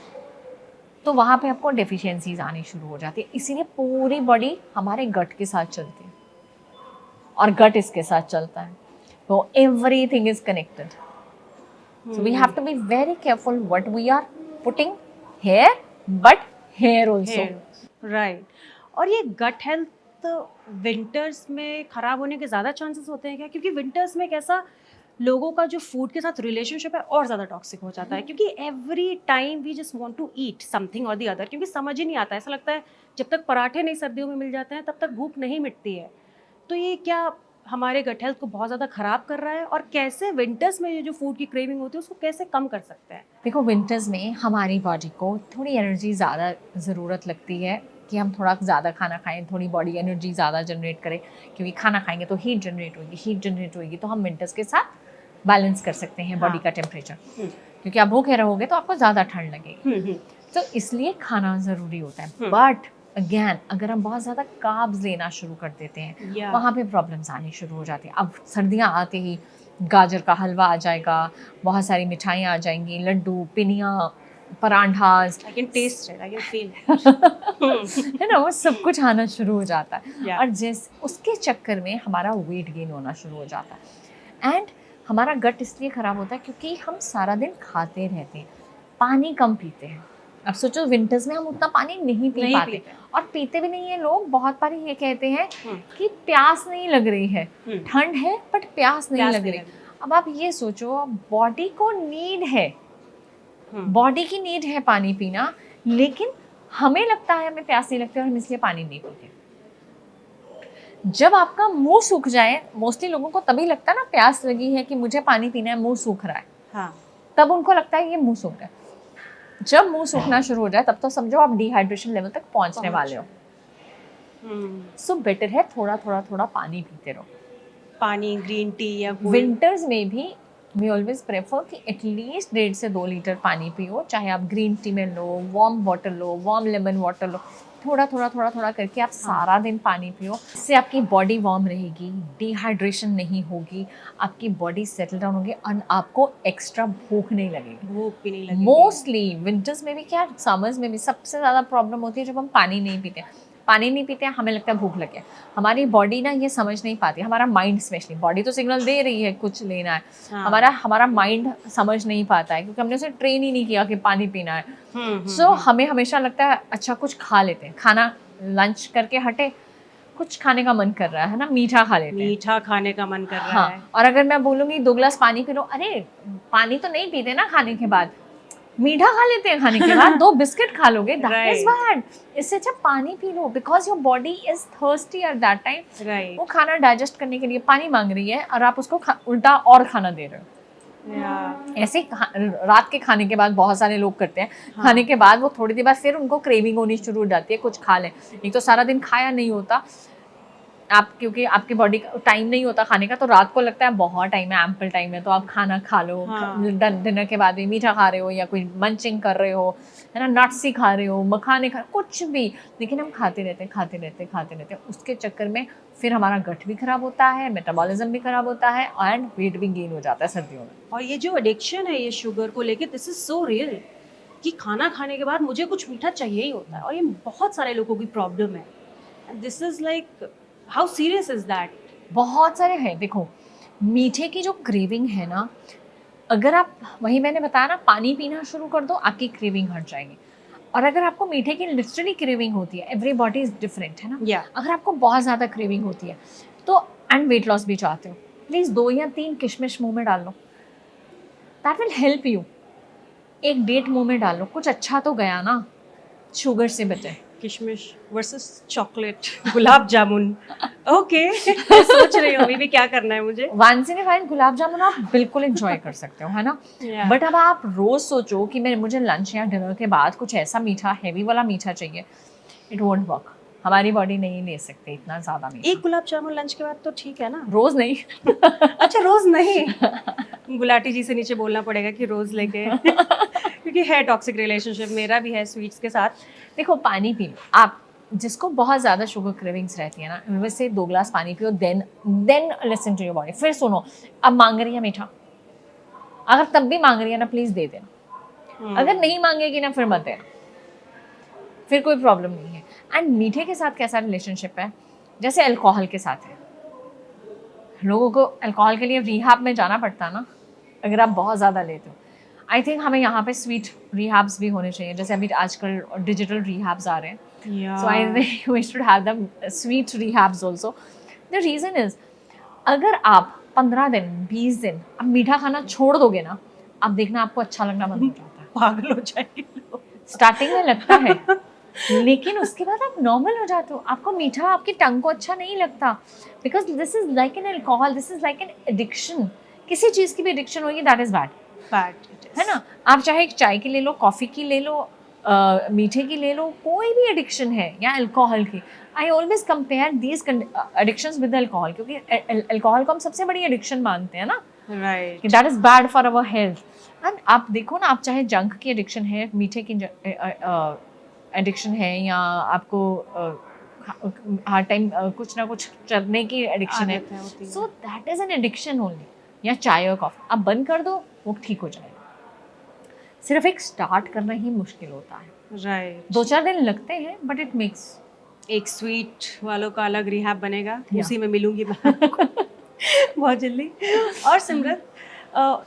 Speaker 1: तो वहाँ पे आपको डेफिशिएंसीज आनी शुरू हो जाती है। इसीलिए पूरी बॉडी हमारे गट के साथ चलती है और गट इसके साथ चलता है, तो everything is connected. So we have to be very careful what we are putting here, but here also.
Speaker 2: Right. और ये गट हेल्थ विंटर्स में खराब होने के ज़्यादा चांसेस होते हैं क्या? क्योंकि विंटर्स में कैसा लोगों का जो फूड के साथ रिलेशनशिप है और ज़्यादा टॉक्सिक हो जाता है, क्योंकि every time we just want to eat something और दी अदर, क्योंकि समझ ही नहीं आता, ऐसा लगता है जब तक पराठे नहीं सर्दियों में मिल जाते हैं तब तक भूख नहीं मिटती है। तो ये क्या हमारे गट हेल्थ को बहुत ज़्यादा ख़राब कर रहा है, और कैसे विंटर्स में ये जो फूड की क्रेविंग होती है उसको कैसे कम कर सकते हैं?
Speaker 1: देखो, विंटर्स में हमारी बॉडी को थोड़ी एनर्जी ज़्यादा ज़रूरत लगती है कि हम थोड़ा ज़्यादा खाना खाएं, थोड़ी बॉडी एनर्जी ज़्यादा जनरेट करे, क्योंकि खाना खाएंगे तो हीट जनरेट होगी, तो हम विंटर्स के साथ बैलेंस कर सकते हैं बॉडी का टेम्परेचर, क्योंकि आप भूखे रहोगे तो आपको ज़्यादा ठंड लगेगी, तो इसलिए खाना ज़रूरी होता है। बट अगेन, अगर हम बहुत ज़्यादा कार्ब्स लेना शुरू कर देते हैं, वहाँ पे प्रॉब्लम्स आनी शुरू हो जाती हैं। अब सर्दियाँ आते ही गाजर का हलवा आ जाएगा, बहुत सारी मिठाइयाँ आ जाएंगी, Laddu, पिनिया, परांठास,
Speaker 2: I can taste it, I can feel
Speaker 1: है ना, वो सब कुछ आना शुरू हो जाता है। और उसके चक्कर में हमारा वेट गेन होना शुरू हो जाता है। एंड हमारा गट इसलिए ख़राब होता है क्योंकि हम सारा दिन खाते रहते हैं, पानी कम पीते हैं। अब सोचो, विंटर्स में हम उतना पानी नहीं पी पाते, और पीते भी नहीं है लोग। बहुत बार ये कहते हैं कि प्यास नहीं लग रही है, ठंड है बट प्यास नहीं लग रही। अब आप ये सोचो, बॉडी को नीड है,
Speaker 2: हम्म,
Speaker 1: बॉडी की नीड है पानी पीना, लेकिन हमें लगता है हमें प्यास नहीं लगती और हम इसलिए पानी नहीं पीते। जब आपका मुंह सूख जाए, मोस्टली लोगों को तभी लगता है ना प्यास लगी है कि मुझे पानी पीना है, मुंह सूख रहा है,
Speaker 2: हाँ,
Speaker 1: तब उनको लगता है ये मुंह सूख रहा है। जब मुंह सूखना शुरू हो जाए तब तो समझो आप डिहाइड्रेशन लेवल तक पहुंचने वाले हो। सो बेटर है थोड़ा थोड़ा थोड़ा पानी पीते रहो।
Speaker 2: पानी, ग्रीन टी या कोई
Speaker 1: विंटर्स में भी वी ऑलवेज प्रेफर कि एटलीस्ट 1.5 से 2 लीटर पानी पियो, चाहे आप ग्रीन टी में लो, वार्म वाटर लो, वार्म लेमन वाटर लो, थोड़ा थोड़ा थोड़ा थोड़ा करके आप सारा दिन पानी पियो। इससे आपकी बॉडी वार्म रहेगी, डिहाइड्रेशन नहीं होगी, आपकी बॉडी सेटल डाउन होगी और आपको एक्स्ट्रा भूख नहीं लगेगी।
Speaker 2: भूख भी नहीं लगेगी।
Speaker 1: मोस्टली विंटर्स में भी क्या, समर्स में भी सबसे ज़्यादा प्रॉब्लम होती है जब हम पानी नहीं पीते। पानी नहीं पीते हमें लगता है भूख लगे, हमारी बॉडी ना ये समझ नहीं पाती, हमारा माइंड स्पेशली, बॉडी तो सिग्नल दे रही है कुछ लेना है,
Speaker 2: हाँ।
Speaker 1: हमारा माइंड समझ नहीं पाता है क्योंकि हमने उसे ट्रेन ही नहीं किया कि पानी पीना है।
Speaker 2: हम्म,
Speaker 1: सो हमें हमेशा लगता है अच्छा कुछ खा लेते हैं, खाना लंच करके हटे, कुछ खाने का मन कर रहा है ना, मीठा खा लेते हैं।
Speaker 2: मीठा खाने का मन कर रहा है।
Speaker 1: हाँ, और अगर मैं बोलूँगी 2 गिलास पानी पी लो, अरे पानी तो नहीं पीते ना खाने के बाद, मीठा खा लेते हैं खाने के बाद, 2 बिस्किट खा लोगे, दैट इज बैड। इससे अच्छा पानी P low, because your body is thirsty at that time.
Speaker 2: Right.
Speaker 1: वो खाना डाइजेस्ट करने के लिए पानी मांग रही है और आप उसको उल्टा और खाना दे रहे हो। ऐसे रात के खाने के बाद बहुत सारे लोग करते हैं,
Speaker 2: हाँ।
Speaker 1: खाने के बाद वो थोड़ी देर बाद फिर उनको क्रेविंग होनी शुरू हो जाती है, कुछ खा लें। एक तो सारा दिन खाया नहीं होता आप, क्योंकि आपकी बॉडी का टाइम नहीं होता खाने का, तो रात को लगता है बहुत टाइम है, एम्पल टाइम है, तो आप खाना खा लो।
Speaker 2: हाँ।
Speaker 1: डिनर के बाद भी मीठा खा रहे हो या कोई मंचिंग कर रहे हो, है ना, नट्स ही खा रहे हो, मखाने खा, कुछ भी, लेकिन हम खाते रहते हैं। उसके चक्कर में फिर हमारा गट भी खराब होता है, मेटाबॉलिज्म भी खराब होता है एंड वेट भी गेन हो जाता है सर्दियों में।
Speaker 2: और ये जो एडिक्शन है ये शुगर को लेके, दिस इज सो रियल कि खाना खाने के बाद मुझे कुछ मीठा चाहिए ही होता है, और ये बहुत सारे लोगों की प्रॉब्लम है। This is like, how serious is that?
Speaker 1: बहुत सारे हैं। देखो, मीठे की जो क्रेविंग है ना, अगर आप, वही मैंने बताया ना, पानी पीना शुरू कर दो आपकी क्रेविंग हट जाएगी। और अगर आपको मीठे की लिटरली क्रेविंग होती है, एवरीबॉडी इज डिफरेंट, है ना,
Speaker 2: Yeah.
Speaker 1: अगर आपको बहुत ज़्यादा क्रेविंग होती है तो, एंड वेट लॉस भी चाहते हो, प्लीज़ 2 या 3 किशमिश मुंह में डाल लो, दैट विल हेल्प यू। एक डेट मुंह में डाल लो, कुछ अच्छा तो गया ना, शुगर से बचे।
Speaker 2: किशमिश versus chocolate, gulab jamun. Okay, मैं सोच रही हूँ अभी भी क्या करना है मुझे।
Speaker 1: Once in A while gulab jamun आप बिल्कुल एंजॉय कर सकते हो, है ना।
Speaker 2: Yeah.
Speaker 1: बट अब आप रोज सोचो कि मुझे लंच या डिनर के बाद कुछ ऐसा मीठा, हैवी वाला मीठा चाहिए, इट वोंट वर्क। हमारी बॉडी नहीं ले सकते इतना ज़्यादा मीठा।
Speaker 2: एक गुलाब जामुन लंच के बाद तो ठीक है ना?
Speaker 1: रोज नहीं।
Speaker 2: अच्छा, रोज नहीं। गुलाटी जी से नीचे बोलना पड़ेगा कि रोज लेके क्योंकि है टॉक्सिक रिलेशनशिप, मेरा भी है स्वीट्स के साथ।
Speaker 1: देखो, पानी पी लो आप, जिसको बहुत ज़्यादा शुगर क्रेविंग्स रहती है ना, वैसे 2 गिलास पानी पियो, then listen to your body. फिर सुनो, अब मांग रही है मीठा, अगर तब भी मांग रही है ना, प्लीज़ दे देना। अगर नहीं मांगेगी ना, फिर मत देना, फिर कोई प्रॉब्लम नहीं है। एंड मीठे के साथ कैसा रिलेशनशिप है, जैसे अल्कोहल के साथ है। लोगों को अल्कोहल के लिए रिहाब में जाना पड़ता है ना, अगर आप बहुत ज़्यादा लेते हो। आई थिंक हमें यहाँ पे स्वीट रिहाब्स भी होने चाहिए, जैसे अभी आजकल डिजिटल रिहाब्स आ रहे हैं।
Speaker 2: Yeah.
Speaker 1: So I think we should have them sweet rehabs also. The reason is, अगर आप 15 दिन 20 दिन अब मीठा खाना छोड़ दोगे ना, अब देखना आपको अच्छा लगना बंद हो जाता है।
Speaker 2: पागल हो जाएंगे लोग।
Speaker 1: स्टार्टिंग में लगता है, लेकिन उसके बाद आप नॉर्मल हो जाते हो, आपको मीठा आपकी टंग को अच्छा नहीं लगता, because this is like an alcohol, this is like an addiction. किसी चीज़ की भी एडिक्शन होगी, दैट इज बैड, है ना। आप चाहे चाय की ले लो, कॉफ़ी की ले लो, मीठे की ले लो, कोई भी एडिक्शन है, या अल्कोहल की। I always compare these addictions with alcohol, क्योंकि अल्कोहल को हम सबसे बड़ी एडिक्शन मानते हैं ना,
Speaker 2: राइट।
Speaker 1: कि that is bad for our health. And आप देखो ना, आप चाहे जंक की एडिक्शन है, मीठे की एडिक्शन है, या आपको हर टाइम कुछ ना कुछ चलने की एडिक्शन है, so that is an addiction only. या चाय और कॉफ़ी आप बंद कर दो, वो ठीक हो जाएगा। सिर्फ एक स्टार्ट करना ही मुश्किल होता है,
Speaker 2: राइट।
Speaker 1: 2-4 दिन लगते हैं, बट इट मेक्स।
Speaker 2: एक स्वीट वालों का अलग रिहैब बनेगा,
Speaker 1: Yeah.
Speaker 2: उसी में मिलूंगी मैं आपको बहुत जल्दी। और सिमरत,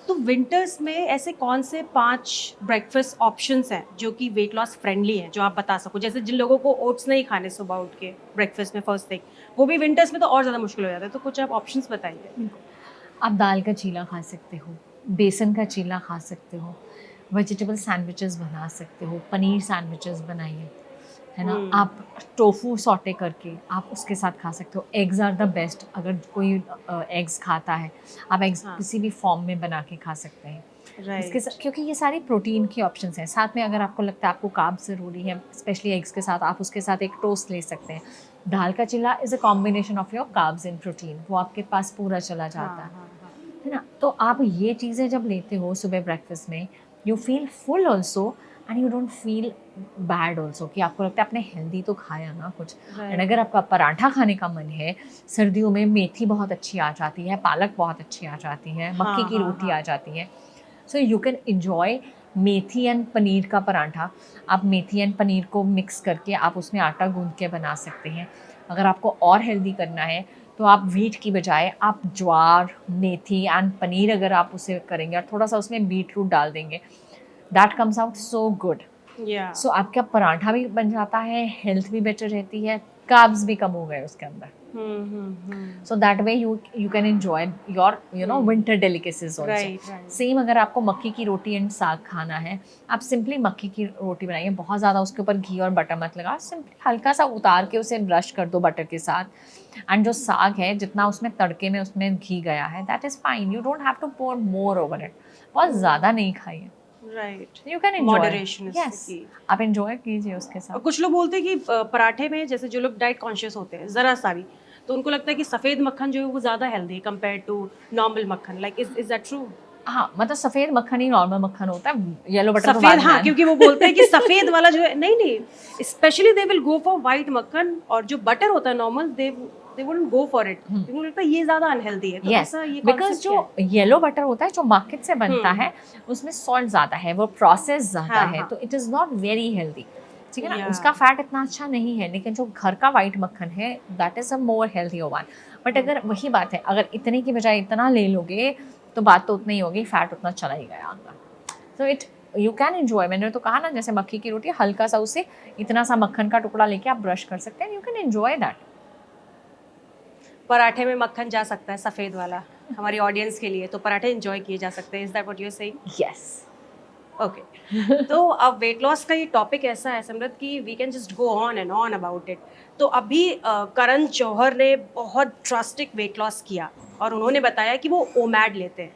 Speaker 2: तो विंटर्स में ऐसे कौन से 5 ब्रेकफास्ट ऑप्शंस हैं जो कि वेट लॉस फ्रेंडली हैं, जो आप बता सको? जैसे जिन लोगों को ओट्स नहीं खाने सुबह उठ के ब्रेकफास्ट में फर्स्ट थिंग, वो भी विंटर्स में तो और ज़्यादा मुश्किल हो जाता है, तो कुछ आप ऑप्शंस बताइए।
Speaker 1: आप दाल का चीला खा सकते हो, बेसन का चीला खा सकते हो, वेजिटेबल सैंडविचेस बना सकते हो, पनीर सैंडविचेस बनाइए, है ना? आप टोफू सॉटे करके आप उसके साथ खा सकते हो। एग्स आर द बेस्ट, अगर कोई एग्स खाता है, आप एग्स
Speaker 2: हाँ।
Speaker 1: किसी भी फॉर्म में बना के खा सकते हैं। इसके
Speaker 2: राइट।
Speaker 1: क्योंकि ये सारी प्रोटीन की ऑप्शंस हैं। साथ में अगर आपको लगता है आपको कार्ब्स ज़रूरी है, स्पेशली एग्स के साथ, आप उसके साथ एक टोस्ट ले सकते हैं। दाल का चिल्ला is a combination of your carbs and protein, वो आपके पास पूरा चला जाता
Speaker 2: हाँ हाँ हाँ।
Speaker 1: है ना? तो आप ये चीज़ें जब लेते हो सुबह ब्रेकफास्ट में, you feel full also and you don't feel bad also, कि आपको लगता है आपने हेल्दी तो खाया ना कुछ। एंड अगर
Speaker 2: राइट।
Speaker 1: आपका पराठा खाने का मन है, सर्दियों में मेथी बहुत अच्छी आ जाती है, पालक बहुत अच्छी आ जाती है, मक्की
Speaker 2: हाँ
Speaker 1: की
Speaker 2: हाँ
Speaker 1: रोटी
Speaker 2: हाँ।
Speaker 1: आ जाती है। So you can enjoy methi and paneer का पराठा। आप मेथी एंड पनीर को मिक्स करके आप उसमें आटा गूंद के बना सकते हैं। अगर आपको और हेल्दी करना है तो आप व्हीट की बजाय आप ज्वार, मेथी एंड पनीर अगर आप उसे करेंगे और थोड़ा सा उसमें बीट रूट डाल देंगे, that comes out so good.
Speaker 2: या
Speaker 1: सो आपका पराठा भी बन जाता है, हेल्थ भी बेटर रहती है, कार्ब्स भी कम हो गए उसके अंदर।
Speaker 2: हम्म।
Speaker 1: So that way you can enjoy your winter delicacies also.
Speaker 2: Right right.
Speaker 1: Same अगर आपको मक्की की रोटी एंड साग खाना है, आप सिंपली मक्की की रोटी बनाइए, बहुत ज़्यादा उसके ऊपर घी और बटर मत लगा, सिंपली हल्का सा उतार के उसे ब्रश कर दो बटर के साथ। एंड जो साग है जितना उसमें तड़के में उसमें घी गया है, that is fine, you don't have to pour more over it. बहुत ज़्यादा नहीं खाइए,
Speaker 2: right.
Speaker 1: You can enjoy.
Speaker 2: Moderation is
Speaker 1: yes,
Speaker 2: key.
Speaker 1: आप एन्जॉय कीजिए उसके
Speaker 2: और
Speaker 1: साथ।
Speaker 2: कुछ लोग बोलते हैं कि पराठे में जैसे जो लोग डाइट कॉन्शियस होते हैं जरा सा भी, तो उनको लगता है कि सफेद मक्खन जो है वो ज्यादा हेल्दी है कंपेयर टू नॉर्मल मक्खन। Like is that true?
Speaker 1: हाँ, मतलब सफ़ेद मक्खन ही नॉर्मल मक्खन होता है, येलो बटर तो
Speaker 2: सफेद,
Speaker 1: बाद में
Speaker 2: हाँ,
Speaker 1: आना।
Speaker 2: क्योंकि वो बोलते हैं कि सफेद वाला जो है, नहीं नहीं, specially they will go for white मक्खन, और जो बटर होता है normal they wouldn't go for it, क्योंकि उनको लगता है ये ज्यादा अनहेल्दी है। तो
Speaker 1: यस,
Speaker 2: ऐसा ये
Speaker 1: बिकॉज
Speaker 2: कॉन्सेप्ट क्या
Speaker 1: जो
Speaker 2: है?
Speaker 1: येलो बटर होता है जो मार्केट से बनता
Speaker 2: हम्म।
Speaker 1: है, उसमें सॉल्ट ज़्यादा है, वो प्रोसेस ज़्यादा
Speaker 2: हाँ
Speaker 1: है,
Speaker 2: हाँ।
Speaker 1: तो it is not very healthy. ठीक है ना?
Speaker 2: या
Speaker 1: उसका फैट इतना अच्छा नहीं है, लेकिन जो घर का वाइट मक्खन है, that is a more healthy one. But अगर वही बात है, अगर इतने की बजाय इतना ले लोगे तो बात तो उतनी ही होगी, फैट उतना चला ही गया आपका। So it you can enjoy, मैंने तो कहा ना, जैसे मक्की की रोटी, हल्का सा उसे इतना सा मक्खन का टुकड़ा लेके आप ब्रश कर सकते हैं, यू कैन एन्जॉय दैट।
Speaker 2: पराठे में मक्खन जा सकता है सफेद वाला, हमारी ऑडियंस के लिए, तो पराठे एंजॉय किए जा सकते हैं। Is that what you are saying?
Speaker 1: Yes.
Speaker 2: Okay. तो अब वेट लॉस का ये टॉपिक ऐसा है समृद्ध कि we can just go on and on about it. तो अभी करण जौहर ने बहुत ड्रास्टिक वेट लॉस किया और उन्होंने बताया कि वो ओमैड लेते हैं।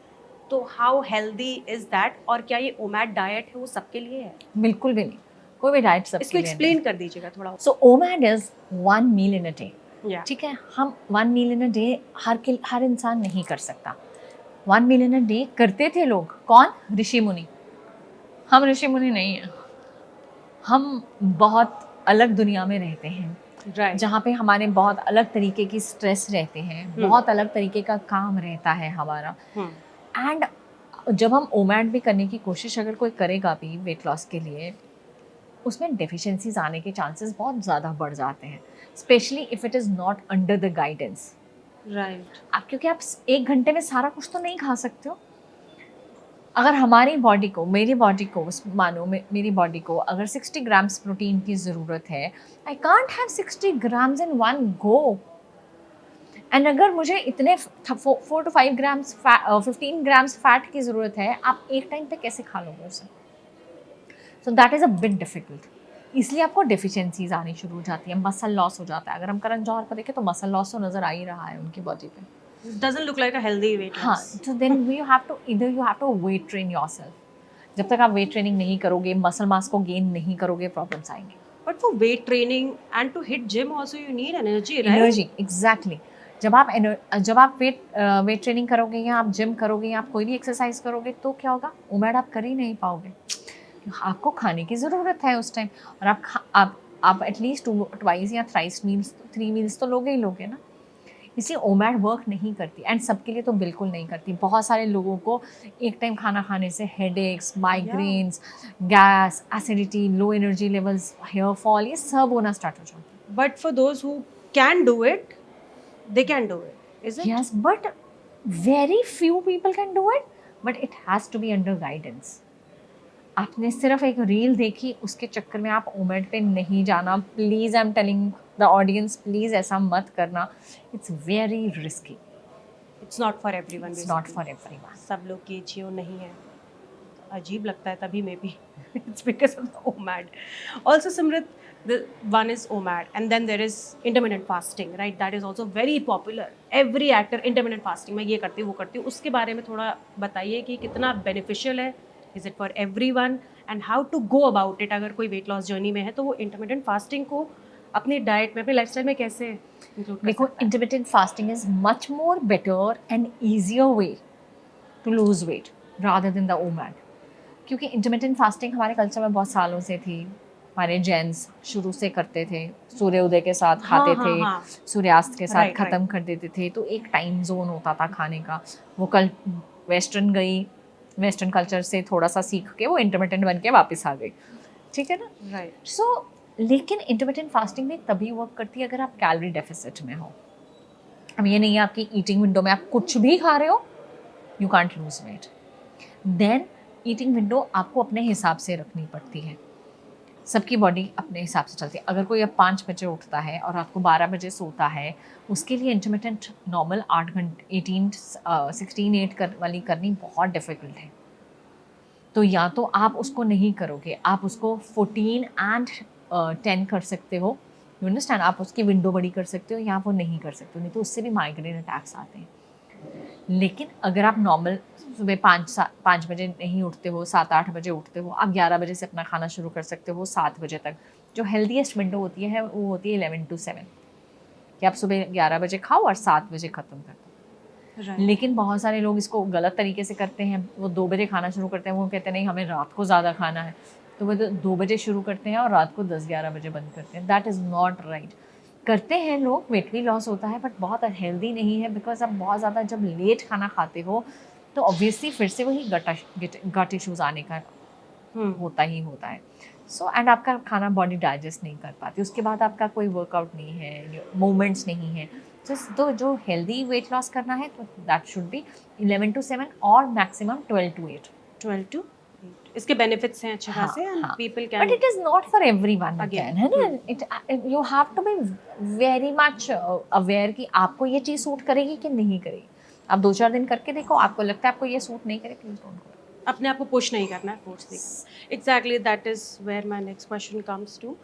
Speaker 2: तो हाउ हेल्दी इज दैट, और क्या ये ओमैड डाइट है वो सबके लिए है?
Speaker 1: बिल्कुल भी नहीं, कोई भी डाइट सबके
Speaker 2: इसको
Speaker 1: लिए नहीं।
Speaker 2: एक्सप्लेन कर दीजिएगा थोड़ा।
Speaker 1: So OMAD is 1 meal in a day.
Speaker 2: या
Speaker 1: ठीक है, हम 1 मील इन अ डे हर इंसान नहीं कर सकता। 1 मील इन अ डे करते थे लोग, कौन? ऋषि मुनि। हम ऋषि मुनि नहीं हैं, हम बहुत अलग दुनिया में रहते हैं,
Speaker 2: राइट।
Speaker 1: जहाँ पे हमारे बहुत अलग तरीके की स्ट्रेस रहते हैं, बहुत अलग तरीके का काम रहता है हमारा। एंड जब हम ओमैड भी करने की कोशिश अगर कोई करेगा भी वेट लॉस के लिए, उसमें डेफिशिएंसीज आने के चांसेस बहुत ज़्यादा बढ़ जाते हैं, specially if it is not under the guidance.
Speaker 2: Right.
Speaker 1: आप क्योंकि आप 1 घंटे में सारा कुछ तो नहीं खा सकते हो। अगर हमारी बॉडी को, मेरी बॉडी को, मानो मेरी बॉडी को अगर 60 ग्राम्स प्रोटीन की ज़रूरत है, I can't have 60 grams in one go. And अगर मुझे इतने 4 to 5 ग्राम्स 15 ग्राम्स फैट की ज़रूरत है, आप एक टाइम पे कैसे खा लोगे उसे? So that is a bit difficult. इसलिए आपको डेफिशिएंसीज आनी शुरू हो जाती है, मसल लॉस हो जाता है। अगर हम करण जौहर को देखें तो मसल लॉस तो नज़र आ ही रहा है उनकी बॉडी पे।
Speaker 2: Doesn't look like a healthy weight
Speaker 1: हाँ,
Speaker 2: लॉस।
Speaker 1: तो then you have to weight train yourself. जब तक आप वेट ट्रेनिंग नहीं करोगे, मसल मास को गेन नहीं करोगे, प्रॉब्लम्स आएंगे।
Speaker 2: But for weight training and to hit gym also you need energy, right?
Speaker 1: Energy, exactly. जब आप वेट ट्रेनिंग करोगे या आप जिम करोगे या आप कोई भी एक्सरसाइज करोगे, तो क्या होगा? ओमैड आप कर ही नहीं पाओगे। आपको खाने की ज़रूरत है उस टाइम, और आप एटलीस्ट ट्वाइस या थ्राइस मील्स, 3 मील्स तो लोगे ही लोगे ना। इसलिए ओमैड वर्क नहीं करती, एंड सबके लिए तो बिल्कुल नहीं करती। बहुत सारे लोगों को एक टाइम खाना खाने से headaches, migraines, gas, acidity, low energy levels, hair fall, ये सब होना स्टार्ट हो जाता है।
Speaker 2: But for those who can do it, they can do it, is it?
Speaker 1: Yes, but very few people can do it, but it has to be under guidance. आपने सिर्फ एक reel देखी, उसके चक्कर में आप ओमेड पे नहीं जाना, please. I am telling the audience, please ऐसा मत करना, it's very risky.
Speaker 2: It's not for everyone,
Speaker 1: it's not for everyone.
Speaker 2: सब लोग केजीओ नहीं है, अजीब लगता है तभी may be it's because of the OMAD. Also Simrat, the one is OMAD and then there is intermittent fasting, right? That is also very popular. Every actor intermittent fasting, मैं ये करती हूँ वो करती हूँ, उसके बारे में थोड़ा बताइए कि कितना beneficial है, is it for everyone and how to go about it। अगर कोई weight loss journey में है तो वो intermittent fasting को अपनी डाइट में, अपने लाइफस्टाइल में कैसे इंक्लूड कर
Speaker 1: देखो,
Speaker 2: सकता है?
Speaker 1: intermittent fasting is much more better and easier way to lose weight rather than the OMAD। क्योंकि इंटरमिटेंट फास्टिंग हमारे कल्चर में बहुत सालों से थी। हमारे जेंट्स शुरू से करते थे, सूर्योदय के साथ खाते
Speaker 2: हाँ,
Speaker 1: थे,
Speaker 2: हाँ।
Speaker 1: सूर्यास्त के साथ
Speaker 2: Right,
Speaker 1: ख़त्म कर देते थे। तो एक टाइम जोन होता था खाने का। वो कल वेस्टर्न गई, वेस्टर्न कल्चर से थोड़ा सा सीख के वो इंटरमिटेंट बन के वापस आ गई, ठीक है ना।
Speaker 2: राइट।
Speaker 1: सो लेकिन इंटरमिटेंट फास्टिंग में तभी वर्क करती है अगर आप कैलोरी डेफिसिट में हो। अब ये नहीं है आपकी ईटिंग विंडो में आप कुछ भी खा रहे हो, you can't lose weight. Then eating window आपको अपने हिसाब से रखनी पड़ती है। सबकी बॉडी अपने हिसाब से चलती है। अगर कोई अब 5 बजे उठता है और रात को 12 बजे सोता है, उसके लिए इंटरमिटेंट नॉर्मल 8 घंटे 16-8 वाली करनी बहुत डिफ़िकल्ट है। तो या तो आप उसको नहीं करोगे, आप उसको 14 एंड 10 कर सकते हो, यू अंडरस्टैंड। आप उसकी विंडो बड़ी कर सकते हो या वो नहीं कर सकते हो, नहीं तो उससे भी माइग्रेन अटैक्स आते हैं। लेकिन अगर आप नॉर्मल सुबह 5 बजे नहीं उठते हो, 7-8 बजे उठते हो, आप 11 बजे से अपना खाना शुरू कर सकते हो 7 बजे तक। जो हेल्दीएस्ट विंडो होती है वो होती है 11 to 7, कि आप सुबह 11 बजे खाओ और 7 बजे ख़त्म कर दो। लेकिन बहुत सारे लोग इसको गलत तरीके से करते हैं। वो 2 बजे खाना शुरू करते हैं, वो कहते हैं नहीं हमें रात को ज़्यादा खाना है, तो वो 2 बजे शुरू करते हैं और रात को 10-11 बजे बंद करते हैं। That is not right. करते हैं लोग, वेट भी लॉस होता है, बट बहुत हेल्दी नहीं है। बिकॉज आप बहुत ज़्यादा जब लेट खाना खाते हो तो ऑब्वियसली फिर से वही गट इश्यूज़ आने का होता ही होता है। सो एंड आपका खाना बॉडी डाइजेस्ट नहीं कर पाती, उसके बाद आपका कोई वर्कआउट नहीं है, मूवमेंट्स नहीं है। तो जो हेल्दी वेट लॉस करना है तो दैट शुड बी 11 to 7 और मैक्सिमम 12 to 8।
Speaker 2: 12 to 8 इसके बेनिफिट्स हैं अच्छे खासे and people can,
Speaker 1: but it is not for everyone again, है ना। It you have to be very much aware कि आपको ये चीज़ सूट करेगी कि नहीं करेगी। आप 2-4 दिन करके देखो, आपको लगता है आपको ये सूट नहीं करेगी, प्लीज डोंट करो।
Speaker 2: अपने आप को पुश नहीं करना है, फोर्स नहीं करना। Exactly, that is where my next question comes to.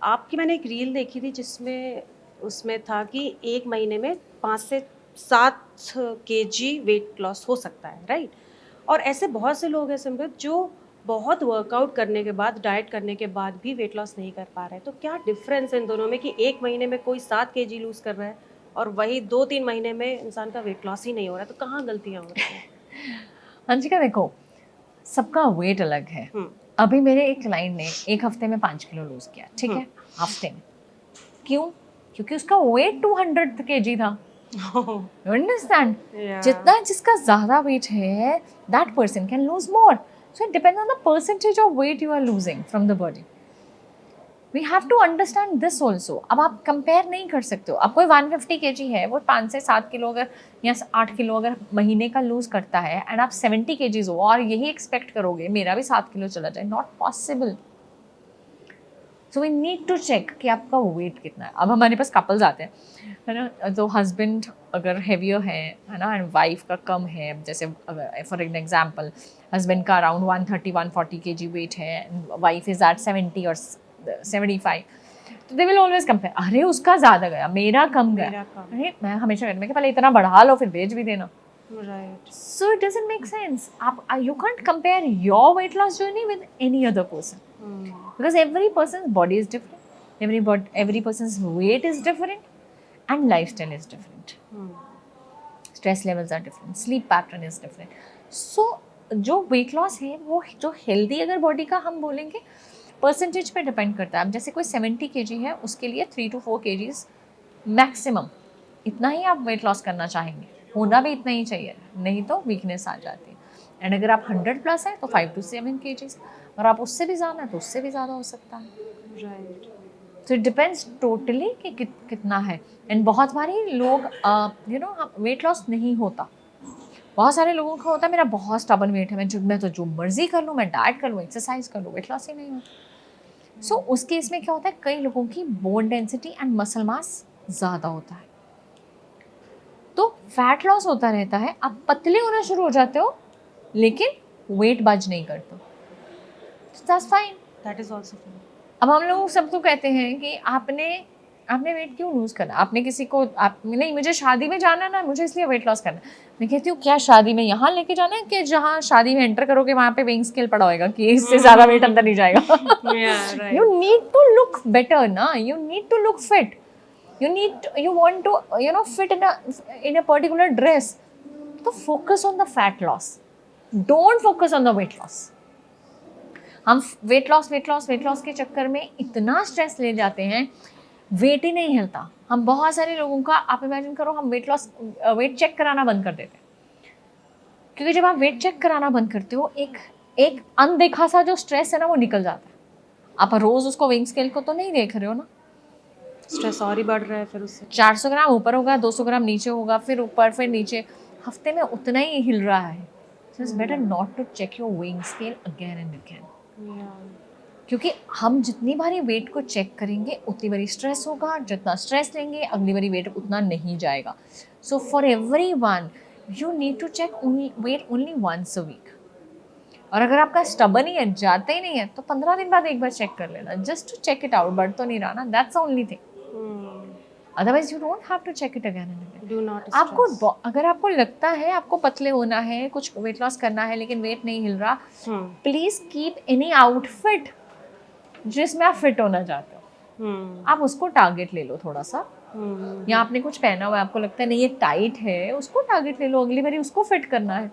Speaker 2: आपकी मैंने एक रील देखी थी जिसमें उसमें था कि 1 महीने में 5 से 7 kg वेट लॉस हो सकता है, राइट? और ऐसे बहुत से लोग हैं सिमरत जो बहुत वर्कआउट करने के बाद, डाइट करने के बाद भी वेट लॉस नहीं कर पा रहे हैं। तो क्या डिफरेंस है इन दोनों में कि 1 महीने में कोई 7 kg लूज़ कर रहा है और वही 2-3 महीने में इंसान का वेट लॉस ही नहीं हो रहा है? तो कहाँ गलतियाँ हो रही हैं?
Speaker 1: अंशिका देखो, सबका वेट अलग है। अभी मेरे एक क्लाइंट ने 1 हफ्ते में 5 किलो लूज किया, ठीक है, हफ्ते में। क्यों? क्योंकि उसका वेट 200 kg था। You understand? जितना जिसका ज़्यादा वेट है, that person can lose more. So it depends on the percentage of weight you are losing from the body. We have to understand this also. अब आप कंपेयर नहीं कर सकते हो। अब कोई 150 kg है, वो 5 से 7 किलो अगर या 8 किलो अगर महीने का लूज करता है एंड आप 70 kg हो और यही एक्सपेक्ट करोगे मेरा भी 7 किलो चला जाए, not possible. So we need to check कि आपका वेट कितना है। अब हमारे पास कपल्स आते हैं, है ना, तो हस्बैंड अगर हैवियर है ना, एंड वाइफ का कम है, जैसे फॉर एन एग्जांपल हस्बैंड का अराउंड 130-140 kg वेट है, वाइफ इज एट 70 और 75, तो दे विल ऑलवेज कंपेयर, अरे उसका ज़्यादा गया, मेरा कम गया। अरे मैं हमेशा कहती हूँ कि पहले इतना बढ़ा लो फिर बेच भी देना।
Speaker 2: Right.
Speaker 1: So it doesn't make sense. You can't compare your weight loss journey with any other person. Because every person's body is different, every person's weight is different, and lifestyle is different. Stress levels are different, sleep pattern is different. So जो weight loss है वो जो healthy अगर body का हम बोलेंगे percentage पे depend करता है। अब जैसे कोई 70 kg है, उसके लिए 3 to 4 kgs मैक्सिमम, इतना ही आप वेट लॉस करना चाहेंगे, होना भी इतना ही चाहिए, नहीं तो वीकनेस आ जाती है। एंड अगर आप 100+ है तो 5 to 7 kgs, और आप उससे भी ज़्यादा है तो उससे भी ज़्यादा हो सकता है।
Speaker 2: राइट।
Speaker 1: तो इट डिपेंड्स टोटली कि कितना है। एंड बहुत बारी लोग वेट लॉस नहीं होता। बहुत सारे लोगों का होता है मेरा बहुत स्टबन वेट है, मैं तो जो मर्जी कर लूँ, मैं डाइट कर लूँ, एक्सरसाइज कर लूँ, वेट लॉस ही नहीं होता। सो उस केस में क्या होता है, कई लोगों की bone density and muscle mass ज़्यादा होता है। तो फैट लॉस होता रहता है, आप पतले होना शुरू हो जाते हो लेकिन वेट बच नहीं करते, that's fine.
Speaker 2: That is also fine.
Speaker 1: अब हम लोग सब तो कहते हैं कि आपने आपने वेट क्यों लूज़ करना, आपने किसी को आप नहीं मुझे शादी में जाना ना, मुझे इसलिए वेट लॉस करना है। मैं कहती हूँ क्या शादी में यहाँ लेके जाना है कि जहाँ शादी में एंटर करोगे वहाँ पे वेइंग स्केल पड़ा होएगा कि इससे ज़्यादा वेट अंदर नहीं जाएगा। You need to look better ना, you need to look fit, you want to fit in a particular dress, तो focus on the fat loss, don't focus on the weight loss। हम वेट लॉस के चक्कर में इतना stress ले जाते हैं, वेट ही नहीं हिलता। हम बहुत सारे लोगों का, आप इमेजिन करो, हम वेट चेक कराना बंद कर देते हैं, क्योंकि जब आप वेट चेक कराना बंद करते हो एक अनदेखा सा जो स्ट्रेस है ना वो निकल जाता है। आप रोज उसको वेइंग स्केल को तो नहीं देख रहे हो ना,
Speaker 2: स्ट्रेस और ही बढ़ रहा है फिर उससे।
Speaker 1: 400 ग्राम ऊपर होगा, 200 ग्राम नीचे होगा, फिर ऊपर फिर नीचे, हफ्ते में उतना ही हिल रहा है। So it's better not to check your weighing scale again and again, क्योंकि हम जितनी बारी वेट को चेक करेंगे उतनी बारी स्ट्रेस होगा, जितना स्ट्रेस लेंगे अगली बारी वेट उतना नहीं जाएगा। So for every one you need to check weight only once a week. और अगर आपका स्टबन ही है, जाते ही नहीं है, तो 15 दिन बाद एक बार चेक कर लेना, just to check it out, बढ़ तो नहीं रहा ना, that's the only thing. Otherwise you don't have to check it again and again.
Speaker 2: Do not
Speaker 1: आपको अगर आपको लगता है आपको पतले होना है, कुछ वेट लॉस करना है लेकिन वेट नहीं हिल रहा, प्लीज कीप एनी आउटफिट जिसमें आप फिट होना चाहते हो, आप उसको टारगेट ले लो थोड़ा सा। या आपने कुछ पहना हुआ है, आपको लगता है नहीं ये टाइट है, उसको टारगेट ले लो, अगली बारी उसको फिट करना है।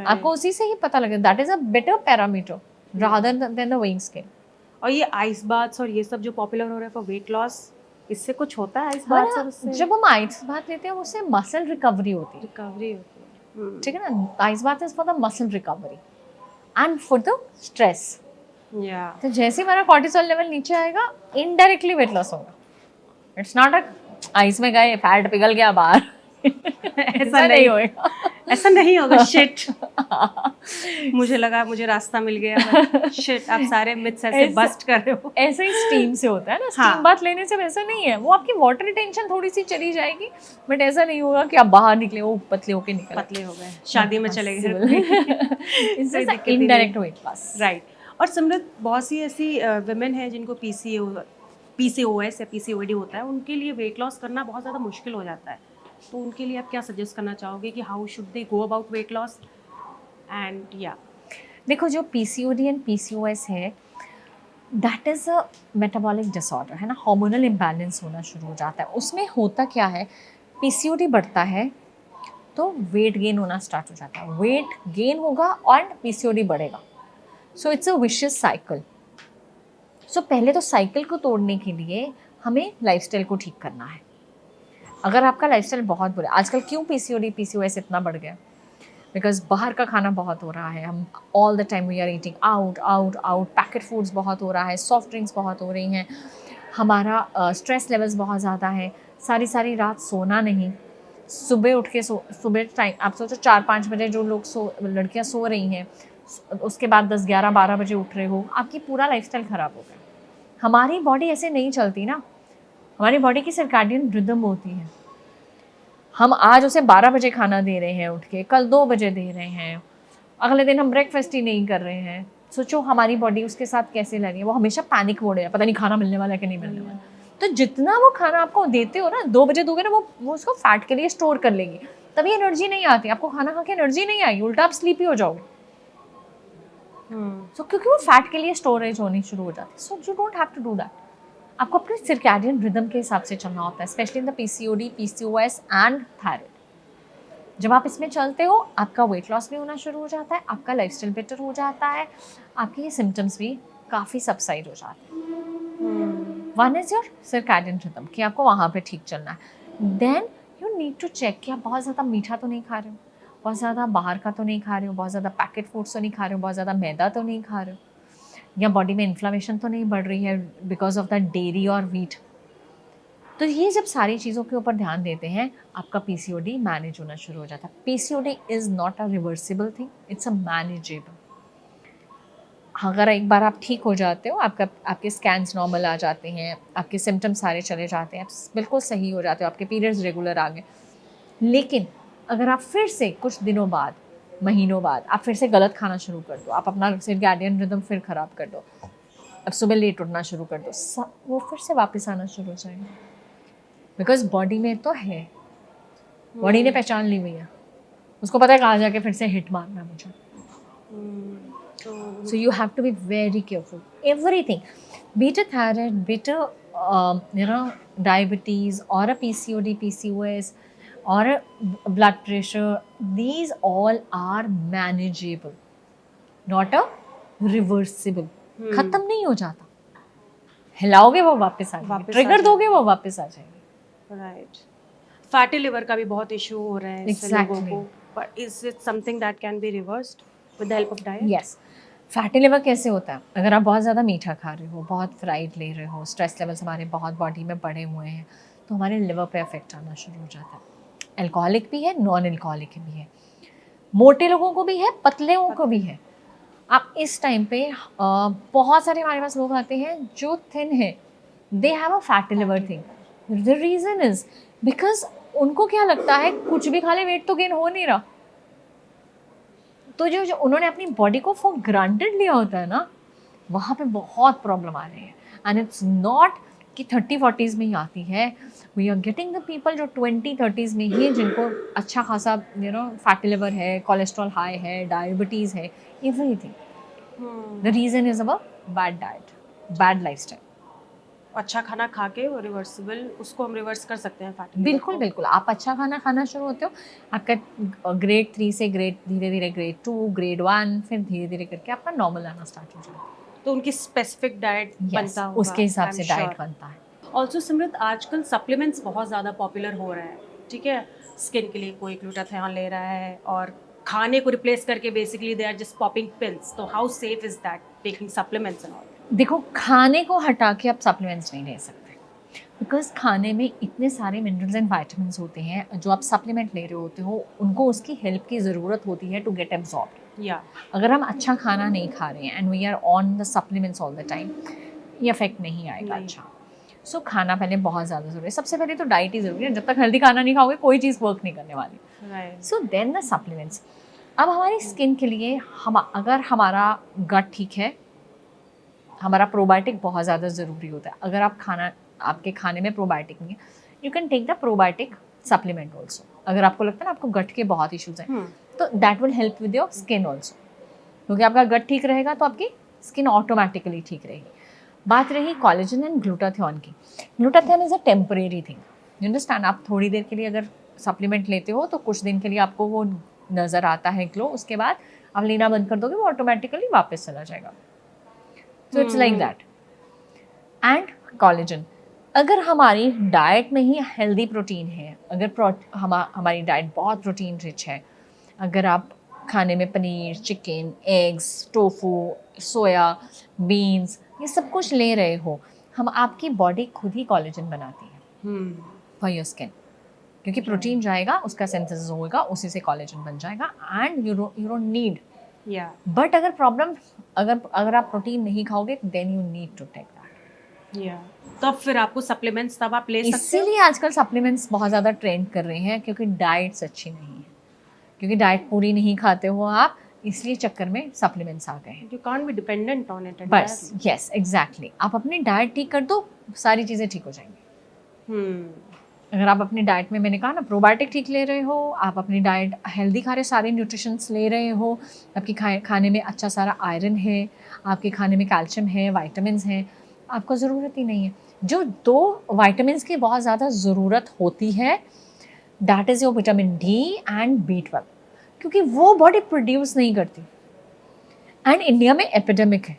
Speaker 1: आपको उसी से ही पता लगे, that is a better parameter rather than the weighing scale.
Speaker 2: और ये आइस बाथ्स और ये सब जो पॉपुलर हो रहा है फॉर वेट लॉस, इससे कुछ होता है आइस बाथ्स और उससे?
Speaker 1: जब हम आइस बाथ लेते हैं उससे मसल रिकवरी होती है,
Speaker 2: रिकवरी होती है,
Speaker 1: ठीक है ना। Ice bath is for the muscle recovery and for the stress. तो जैसे हमारा कॉर्टिसोल लेवल नीचे आएगा, इनडायरेक्टली वेट लॉस होगा। इट्स नॉट अ आइस में गए फैट पिघल गया बाहर ऐसा नहीं होगा,
Speaker 2: ऐसा नहीं होगा। शिट मुझे लगा मुझे रास्ता मिल गया, शिट आप सारे मिथ्स ऐसे बस्ट कर रहे हो।
Speaker 1: ऐसे ही स्टीम से होता है ना, स्टीम बाथ लेने से वैसा नहीं है, वो आपकी वाटर रिटेंशन थोड़ी सी चली जाएगी, बट ऐसा नहीं होगा कि आप बाहर निकले वो पतले होके निकले,
Speaker 2: पतले हो गए, शादी में चले गए।
Speaker 1: Indirect weight loss,
Speaker 2: right. और समृद्ध, बहुत सी ऐसी वुमेन हैं जिनको पीसीओएस या पीसीओडी होता है, उनके लिए वेट लॉस करना बहुत ज़्यादा मुश्किल हो जाता है, तो उनके लिए आप क्या सजेस्ट करना चाहोगे कि how should they go about weight loss? And या
Speaker 1: देखो, जो पीसीओडी एंड पीसीओएस है, that is a metabolic disorder है ना, हार्मोनल इम्बैलेंस होना शुरू हो जाता है। उसमें होता क्या है, पीसीओडी बढ़ता है तो वेट गेन होना स्टार्ट हो जाता है, वेट गेन होगा और पीसीओडी बढ़ेगा। So it's a vicious cycle. सो पहले तो साइकिल को तोड़ने के लिए हमें लाइफस्टाइल को ठीक करना है। अगर आपका लाइफस्टाइल बहुत बुरा, आजकल क्यों पीसीओडी पीसीओएस इतना बढ़ गया, बिकॉज बाहर का खाना बहुत हो रहा है, हम all the time we are eating out, packet foods बहुत हो रहा है, सॉफ्ट ड्रिंक्स बहुत हो रही हैं, हमारा स्ट्रेस लेवल्स बहुत ज़्यादा है, सारी रात सोना नहीं, सुबह उठ के सुबह टाइम आप सोचो 4-5 बजे जो लोग लड़कियां सो रही हैं, उसके बाद 10-11-12 बजे उठ रहे हो, आपकी पूरा लाइफस्टाइल ख़राब हो गया। हमारी बॉडी ऐसे नहीं चलती ना, हमारी बॉडी की सर्कैडियन रिदम होती है। हम आज उसे 12 बजे खाना दे रहे हैं उठ के, कल 2 बजे दे रहे हैं, अगले दिन हम ब्रेकफास्ट ही नहीं कर रहे हैं। सोचो हमारी बॉडी उसके साथ कैसे लगे, वो हमेशा पैनिक मोड है, पता नहीं खाना मिलने वाला है कि नहीं मिलने वाला। तो जितना वो खाना आपको देते हो ना, 2 बजे दोगे ना, वो उसको फैट के लिए स्टोर कर लेगी, तभी एनर्जी नहीं आती आपको, खाना खा के एनर्जी नहीं आएगी, उल्टा आप स्लीपी हो जाओगे। सो क्योंकि वो फैट के लिए स्टोरेज होनी शुरू हो जाती है। So you don't have to do that. आपको अपने सर्कैडियन रिदम के हिसाब से चलना होता है, specially in the PCOD, PCOS and thyroid. जब आप इसमें चलते हो, आपका वेट लॉस भी होना शुरू हो जाता है, आपका लाइफस्टाइल बेटर हो जाता है, आपके ये सिम्टम्स भी काफ़ी सबसाइड हो जाते हैं। One is your circadian rhythm, कि आपको वहाँ पे ठीक चलना है। Then you need to check कि आप बहुत ज़्यादा मीठा तो नहीं खा रहे हो, बहुत ज़्यादा बाहर का तो नहीं खा रहे हो, बहुत ज़्यादा पैकेट फूड्स तो नहीं खा रहे हो, बहुत ज़्यादा मैदा तो नहीं खा रहे हो, या बॉडी में इन्फ्लामेशन तो नहीं बढ़ रही है बिकॉज ऑफ द डेयरी और वीट। तो ये जब सारी चीज़ों के ऊपर ध्यान देते हैं, आपका पीसीओडी मैनेज होना शुरू हो जाता है। PCOD is not a reversible thing, it's a manageable. अगर एक बार आप ठीक हो जाते हो, आपके स्कैन्स नॉर्मल आ जाते हैं, आपके सिम्टम्स सारे चले जाते हैं, आप बिल्कुल सही हो जाते हो, आपके पीरियड्स रेगुलर आ गए, लेकिन अगर आप फिर से कुछ दिनों बाद, महीनों बाद आप फिर से गलत खाना शुरू कर दो, आप अपना सर्कैडियन रिदम फिर ख़राब कर दो, अब सुबह लेट उठना शुरू कर दो, वो फिर से वापस आना शुरू हो जाएगा। बिकॉज बॉडी में तो है, बॉडी ने पहचान ली हुई है, उसको पता है कहाँ जाके फिर से हिट मारना है मुझे। So you have to be very careful. Everything, be it a thyroid, be it a diabetes or a PCOD, PCOS or a blood pressure, these all are manageable, not a reversible. खत्म नहीं हो जाता, हिलाओगे वो वापस आ जाएगी, trigger दोगे वो वापस आ जाएगी।
Speaker 2: राइट। फैटी लिवर का भी बहुत इशू हो रहा है इससे लोगों
Speaker 1: Exactly.
Speaker 2: को, but is it something that can be reversed with the help of diet?
Speaker 1: Yes. Fatty liver कैसे होता है? अगर आप बहुत ज़्यादा मीठा खा रहे हो, बहुत फ्राइड ले रहे हो, स्ट्रेस लेवल्स हमारे बहुत बॉडी में बढ़े हुए हैं, तो हमारे लिवर पे इफेक्ट आना शुरू हो जाता है। अल्कोहलिक भी है, नॉन अल्कोहलिक भी है, मोटे लोगों को भी है, पतले लोगों को भी है। आप इस टाइम पे बहुत सारे हमारे पास लोग आते हैं जो थिन है, they have a fatty liver thing. The reason is because उनको क्या लगता है कुछ भी खा ले वेट तो गेन हो नहीं रहा। तो जो उन्होंने अपनी बॉडी को फॉर ग्रांटेड लिया होता है ना, वहाँ पे बहुत प्रॉब्लम आ रही है। एंड इट्स नॉट कि 30-40s में ही आती है, we are getting the people जो 20-30s में ही जिनको अच्छा खासा फैटी लिवर है, कोलेस्ट्रॉल हाई है, डायबिटीज़ है, everything. The reason is a bad diet, bad lifestyle.
Speaker 2: अच्छा खाना खा के वो रिवर्सिबल, उसको हम रिवर्स कर सकते हैं फैटी?
Speaker 1: बिल्कुल बिल्कुल। आप अच्छा खाना खाना शुरू होते हो, आपका ग्रेड 3 से धीरे धीरे ग्रेड 2, ग्रेड 1, फिर धीरे धीरे करके आपका नॉर्मल आना स्टार्ट हो जाएगा।
Speaker 2: तो उनकी स्पेसिफिक डाइट बनता होगा,
Speaker 1: उसके हिसाब से डाइट बनता है।
Speaker 2: ऑल्सो सिमरत, आजकल सप्लीमेंट्स बहुत ज़्यादा पॉपुलर हो रहे हैं, ठीक है? स्किन के लिए कोई ग्लूटाथियोन ले रहा है और खाने को रिप्लेस करके basically they are just popping pills. तो how safe is that taking supplements and all?
Speaker 1: देखो, खाने को हटा के आप सप्लीमेंट्स नहीं ले सकते, बिकॉज खाने में इतने सारे मिनरल्स एंड वाइटामिन होते हैं जो आप सप्लीमेंट ले रहे होते हो, उनको उसकी हेल्प की ज़रूरत होती है टू गेट एब्जॉर्ब्ड।
Speaker 2: या
Speaker 1: अगर हम अच्छा खाना नहीं खा रहे हैं and we are on the supplements all the time, ये इफेक्ट नहीं आएगा अच्छा। सो खाना पहले बहुत ज़्यादा ज़रूरी है। सबसे पहले तो डाइट ही ज़रूरी है। जब तक हेल्दी खाना नहीं खाओगे कोई चीज़ वर्क नहीं करने वाली। So then the supplements. अब हमारी स्किन के लिए अगर हमारा गट ठीक है, हमारा प्रोबायोटिक बहुत ज़्यादा ज़रूरी होता है। अगर आपके खाने में प्रोबायोटिक नहीं है, you can take the probiotic supplement also. अगर आपको लगता है ना आपको गट के बहुत इश्यूज हैं, तो that will help with your skin also, क्योंकि आपका गट ठीक रहेगा तो आपकी स्किन ऑटोमेटिकली ठीक रहेगी। बात रही कोलेजन एंड ग्लूटाथियोन की। Glutathione is a temporary thing, you understand. आप थोड़ी देर के लिए अगर सप्लीमेंट लेते हो तो कुछ दिन के लिए आपको वो नज़र आता है ग्लो, उसके बाद आप लेना बंद कर दोगे, वो ऑटोमेटिकली वापस चला जाएगा। So it's like that. And collagen, अगर हमारी डाइट में ही हेल्दी प्रोटीन है, अगर हमारी डाइट बहुत प्रोटीन रिच है, अगर आप खाने में पनीर, चिकन, एग्स, टोफू, सोया, बीन्स, ये सब कुछ ले रहे हो, आपकी बॉडी खुद ही कोलेजन बनाती है फॉर योर स्किन, क्योंकि प्रोटीन जाएगा, उसका सिंथेसिस होगा, उसी से कोलेजन बन जाएगा and you don't need. But अगर प्रॉब्लम, अगर आप प्रोटीन नहीं खाओगे then you need to take that.
Speaker 2: तो फिर आपको सप्लीमेंट्स तब आप ले सकते हो।
Speaker 1: इसीलिए आजकल सप्लीमेंट्स बहुत ज़्यादा ट्रेंड कर रहे हैं, क्योंकि डाइट्स अच्छी नहीं है, क्योंकि डाइट पूरी नहीं खाते हो आप, इसलिए चक्कर में सप्लीमेंट्स आ गए हैं।
Speaker 2: You can't be dependent on it.
Speaker 1: बस, यस, एग्जैक्टली। आप अपनी डाइट ठीक कर दो, सारी चीज़ें ठीक हो जाएंगी। अगर आप अपनी डाइट में, मैंने कहा ना, प्रोबायोटिक ठीक ले रहे हो, आप अपनी डाइट हेल्दी खा रहे हो, सारे न्यूट्रिशंस ले रहे हो, आपकी खाने में अच्छा सारा आयरन है, आपके खाने में कैल्शियम है, वाइटामिन हैं, आपको ज़रूरत ही नहीं है। जो 2 वाइटामिन की बहुत ज़्यादा ज़रूरत होती है, that is your vitamin D and B12, क्योंकि वो बॉडी प्रोड्यूस नहीं करती। एंड इंडिया में एपिडेमिक है,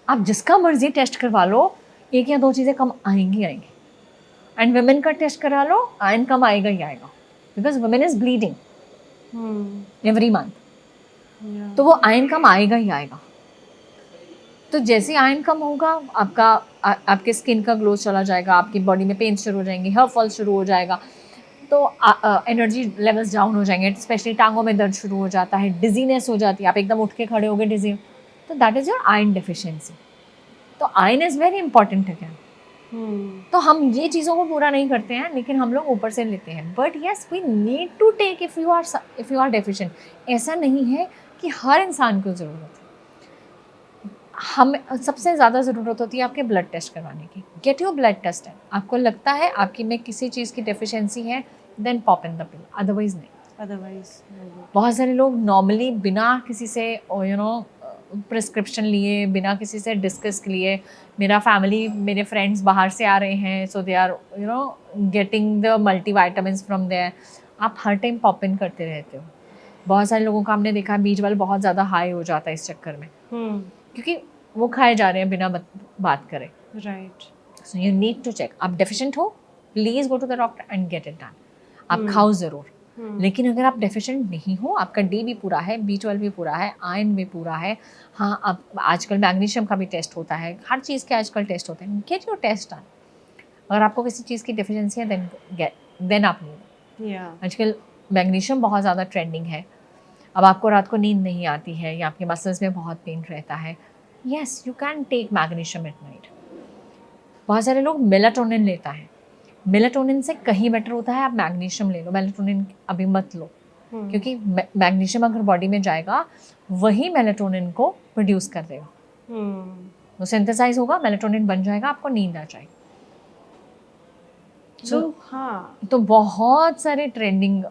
Speaker 1: आप जिसका मर्जी टेस्ट करवा लो, 1 या 2 चीज़ें कम आएंगी। एंड वुमेन का टेस्ट करा लो, आयरन कम आएगा ही आएगा, because women is bleeding every month, तो वो आयरन कम आएगा ही आएगा। तो जैसे आयरन कम होगा, आपके स्किन का ग्लो चला जाएगा, आपकी बॉडी में पेन शुरू हो जाएंगे, हेयर फॉल शुरू हो जाएगा, तो एनर्जी लेवल्स डाउन हो जाएंगे, स्पेशली टांगों में दर्द शुरू हो जाता है, डिजीनेस हो जाती है, आप एकदम उठ के खड़े हो गए डिजी, तो that is your iron deficiency. तो iron is very important again. तो हम ये चीज़ों को पूरा नहीं करते हैं, लेकिन हम लोग ऊपर से लेते हैं. But yes, we need to take if you are deficient. ऐसा नहीं है कि हर इंसान को ज़रूरत है. हम सबसे ज़्यादा ज़रूरत होती है आपके ब्लड टेस्ट करवाने की. Get your blood test. आपको लगता है आपकी में किसी चीज़ की डेफिशिएंसी है, then pop in the pill, otherwise नहीं.
Speaker 2: अदरवाइज
Speaker 1: बहुत सारे लोग नॉर्मली बिना किसी से प्रिस्क्रिप्शन लिए, बिना किसी से डिस्कस लिए, मेरे फ्रेंड्स बाहर से आ रहे हैं, so they are getting the multivitamins from there. आप हर टाइम पॉप इन करते रहते हो. बहुत सारे लोगों का हमने देखा बीच वाला बहुत ज़्यादा हाई हो जाता है इस चक्कर में, क्योंकि वो खाए जा रहे हैं बिना बात करे.
Speaker 2: Right.
Speaker 1: So you need to check. आप डेफिशिएंट हो, please go to the doctor and get it done. आप खाओ ज़रूर. लेकिन अगर आप डेफिशिएंट नहीं हो, आपका डी भी पूरा है, B12 भी पूरा है, आयरन भी पूरा है, हाँ, अब आजकल मैग्नीशियम का भी टेस्ट होता है, हर चीज़ के आजकल टेस्ट होते हैं. Get your test done. अगर आपको किसी चीज़ की डेफिशिएंसी है, देन आप लो. आजकल मैग्नीशियम बहुत ज़्यादा ट्रेंडिंग है. अब आपको रात को नींद नहीं आती है या आपके मसल्स में बहुत पेन रहता है, yes, you can take magnesium at night. बहुत सारे लोग मेलाटोनिन लेता है. मेलाटोनिन से कहीं बेटर होता है आप मैग्नीशियम ले लो. मेलाटोनिन अभी मत लो, क्योंकि मैग्नीशियम अगर बॉडी में जाएगा, वही मेलाटोनिन को प्रोड्यूस कर देगा. वो सिंथेसाइज होगा, मेलाटोनिन बन जाएगा, आपको नींद आ जाएगी. तो बहुत सारे ट्रेंडिंग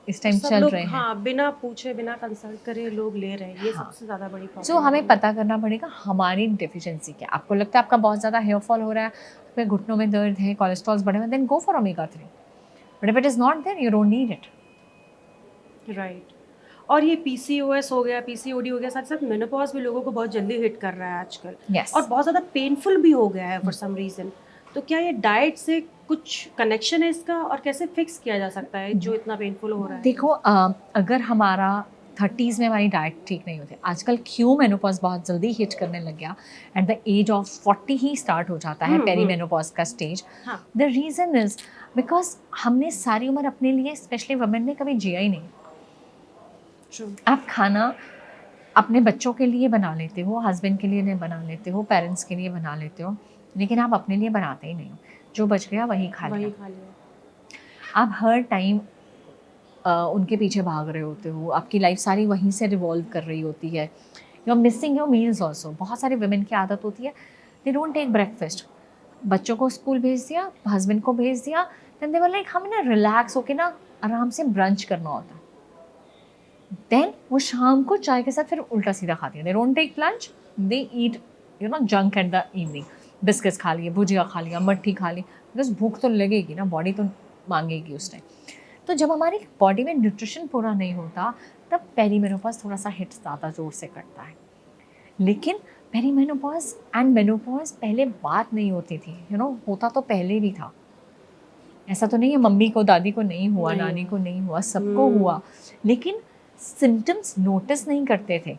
Speaker 1: इस टाइम चल रहे हैं.
Speaker 2: हाँ, बिना पूछे बिना कंसल्ट करे लोग ले रहे हैं. ये सबसे ज़्यादा बड़ी प्रॉब्लम.
Speaker 1: सो हमें पता करना पड़ेगा हमारी डेफिशिएंसी क्या. आपको लगता है आपका बहुत ज़्यादा हेयर फॉल हो रहा है, आपके घुटनों में दर्द है, कोलेस्ट्रॉल बढ़े हुए, then go for omega 3. But if it is not there, you don't need it.
Speaker 2: Right. और ये PCOS हो गया, PCOD हो गया, साथ साथ मेनोपॉज भी लोगों को बहुत जल्दी हिट कर रहा है आजकल.
Speaker 1: Yes.
Speaker 2: और बहुत ज़्यादा पेनफुल भी हो गया है फॉर सम रीज़न. तो क्या ये डाइट से कुछ कनेक्शन है इसका, और कैसे फिक्स किया जा सकता है जो इतना पेनफुल हो रहा है?
Speaker 1: देखो, अगर हमारा 30s में हमारी डाइट ठीक नहीं होती, आजकल क्यों मेनोपॉज बहुत जल्दी हिट करने लग गया, एट द एज ऑफ 40 ही स्टार्ट हो जाता है पेरी मेनोपॉज का stage. The reason is because हमने सारी उम्र अपने लिए, स्पेशली वुमेन ने, कभी जिया ही नहीं. आप खाना अपने बच्चों के लिए बना लेते हो, हस्बैंड के लिए बना लेते हो, पेरेंट्स के लिए बना लेते हो, लेकिन आप अपने लिए बनाते ही नहीं हो. जो बच गया वही खा लिया. आप हर टाइम उनके पीछे भाग रहे होते हो, आपकी लाइफ सारी वहीं से रिवॉल्व कर रही होती है. You are missing your meals also. बहुत सारे वुमेन की आदत होती है, दे डोंट टेक ब्रेकफास्ट. बच्चों को स्कूल भेज दिया, हस्बैंड को भेज दिया, देन दे वर लाइक हमें ना रिलैक्स होके ना आराम से ब्रंच करना होता है. देन वो शाम को चाय के साथ फिर उल्टा सीधा खाती है. They don't take lunch, they eat junk at the evening. Biscuits खा लिए, भुजिया खा लिया, मट्ठी खा ली, बिकॉज भूख तो लगेगी ना, बॉडी तो मांगेगी उस टाइम. तो जब हमारी बॉडी में न्यूट्रिशन पूरा नहीं होता, तब पेरीमेनोपॉज थोड़ा सा हिट ज़्यादा ज़ोर से करता है. लेकिन पेरीमेनोपॉज एंड मेनोपॉज पहले बात नहीं होती थी. होता तो पहले भी था. ऐसा तो नहीं है मम्मी को, दादी को नहीं हुआ, नानी को नहीं हुआ, सबको हुआ. लेकिन सिम्टम्स नोटिस नहीं करते थे,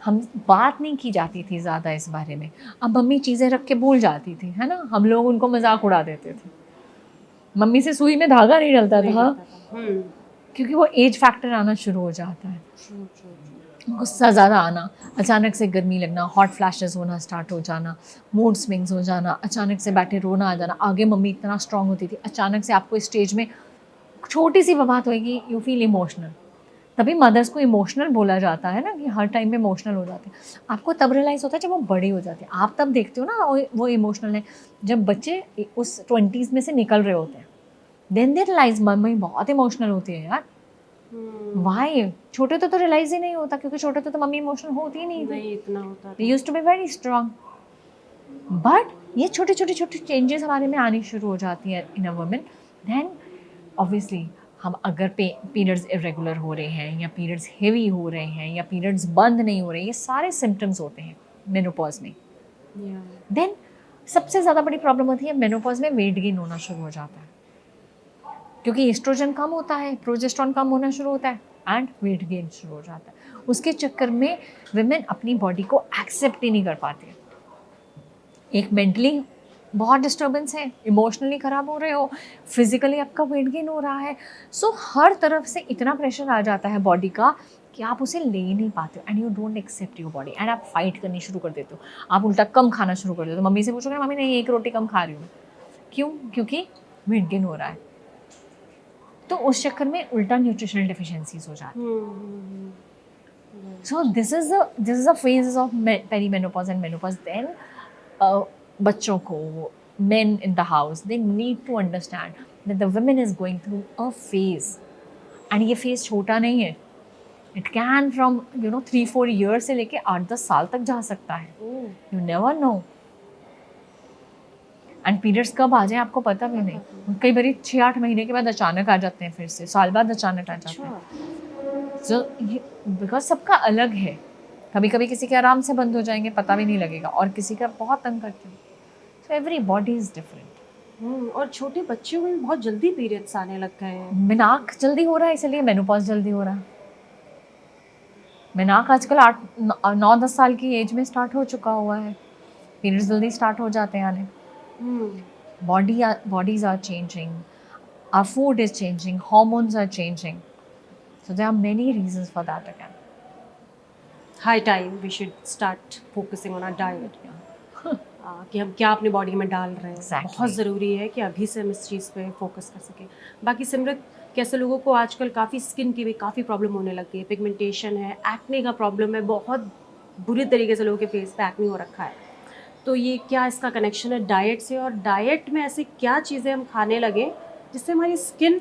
Speaker 1: हम बात नहीं की जाती थी ज़्यादा इस बारे में. अब मम्मी चीज़ें रख के भूल जाती थी, है ना, हम लोग उनको मजाक उड़ा देते थे. मम्मी से सुई में धागा नहीं डलता था, क्योंकि वो एज फैक्टर आना शुरू हो जाता है. गुस्सा ज़्यादा आना, अचानक से गर्मी लगना, हॉट फ्लैशेस होना स्टार्ट हो जाना, मूड स्विंग्स हो जाना, अचानक से बैठे रोना आ जाना. आगे मम्मी इतना स्ट्रांग होती थी, अचानक से आपको स्टेज में छोटी सी बात होगी, यू फील इमोशनल. तभी मदर्स को इमोशनल बोला जाता है ना, कि हर टाइम में इमोशनल हो जाते हैं. आपको तब रियलाइज़ होता है जब वो बड़ी हो जाती है. आप तब देखते हो ना वो इमोशनल है, जब बच्चे उस 20s में से निकल रहे होते हैं. देन दे रियलाइज मम्मी बहुत इमोशनल होती है यार. वाई? छोटे तो रियलाइज ही नहीं होता, क्योंकि छोटे तो मम्मी इमोशनल होती ही नहीं थी.
Speaker 2: इतना होता.
Speaker 1: They used to be very strong. But ये छोटे चेंजेस हमारे में आनी शुरू हो जाती है इन अ वुमन. देन ऑब्वियसली हम अगर पीरियड्स इरेगुलर हो रहे हैं, या पीरियड्स हेवी हो रहे हैं, या पीरियड्स बंद नहीं हो रहे, ये सारे सिम्टम्स होते हैं मेनोपॉज में. देन सबसे ज़्यादा बड़ी प्रॉब्लम होती है मेनोपॉज में, वेट गेन होना शुरू हो जाता है, क्योंकि एस्ट्रोजन कम होता है, प्रोजेस्टेरॉन कम होना शुरू होता है, एंड वेट गेन शुरू हो जाता है. उसके चक्कर में विमेन अपनी बॉडी को एक्सेप्ट ही नहीं कर पाती. एक मेंटली बहुत डिस्टर्बेंस है, इमोशनली ख़राब हो रहे हो, फिजिकली आपका वेट गेन हो रहा है. सो हर तरफ से इतना प्रेशर आ जाता है बॉडी का कि आप उसे ले नहीं पाते हो and you don't accept your body and आप फाइट करनी शुरू कर देते हो, आप उल्टा कम खाना शुरू कर देते हो। मम्मी से पूछोगे ना, मम्मी नहीं एक रोटी कम खा रही हूँ, क्यों? क्योंकि वेट गेन हो रहा है। तो उस चक्कर में उल्टा न्यूट्रिशनल डेफिशिएंसीज हो जाती है। So this is the phases of perimenopause and menopause. Then बच्चों को, men in the house, they need to understand that the women is going through a phase, and ये phase छोटा नहीं है. It can from 3-4 years से लेके 8-10 साल तक जा सकता है. You never know. And periods कब आ जाए आपको पता भी नहीं। कई बार 6-8 महीने के बाद अचानक आ जाते हैं, फिर से साल बाद अचानक आ जाते हैं। सो बिकॉज सबका अलग है, कभी कभी किसी के आराम से बंद हो जाएंगे, पता भी नहीं लगेगा, और किसी का बहुत तंग करते हैं। So every body is different.
Speaker 2: और छोटे बच्चों में भी बहुत जल्दी पीरियड्स आने लग गए हैं।
Speaker 1: मेनाक जल्दी हो रहा है, इसलिए मेनोपॉज जल्दी हो रहा है। मेनाक आजकल 8-9-10 साल की एज में स्टार्ट हो चुका हुआ है, पीरियड्स जल्दी स्टार्ट हो जाते हैं आने। Bodies are changing, our food is changing, hormones are changing, so there are many reasons for that again.
Speaker 2: High time we should start focusing on our diet. कि हम क्या अपनी बॉडी में डाल रहे हैं।
Speaker 1: Exactly.
Speaker 2: बहुत ज़रूरी है कि अभी से हम इस चीज़ पे फोकस कर सकें। बाकी सिमरत, कैसे लोगों को आजकल काफ़ी स्किन की भी काफ़ी प्रॉब्लम होने लग गई है, पिगमेंटेशन है, एक्ने का प्रॉब्लम है, बहुत बुरी तरीके से लोगों के फेस पे एक्ने हो रखा है। तो ये क्या इसका कनेक्शन है डाइट से, और डाइट में ऐसी क्या चीज़ें हम खाने लगे जिससे हमारी स्किन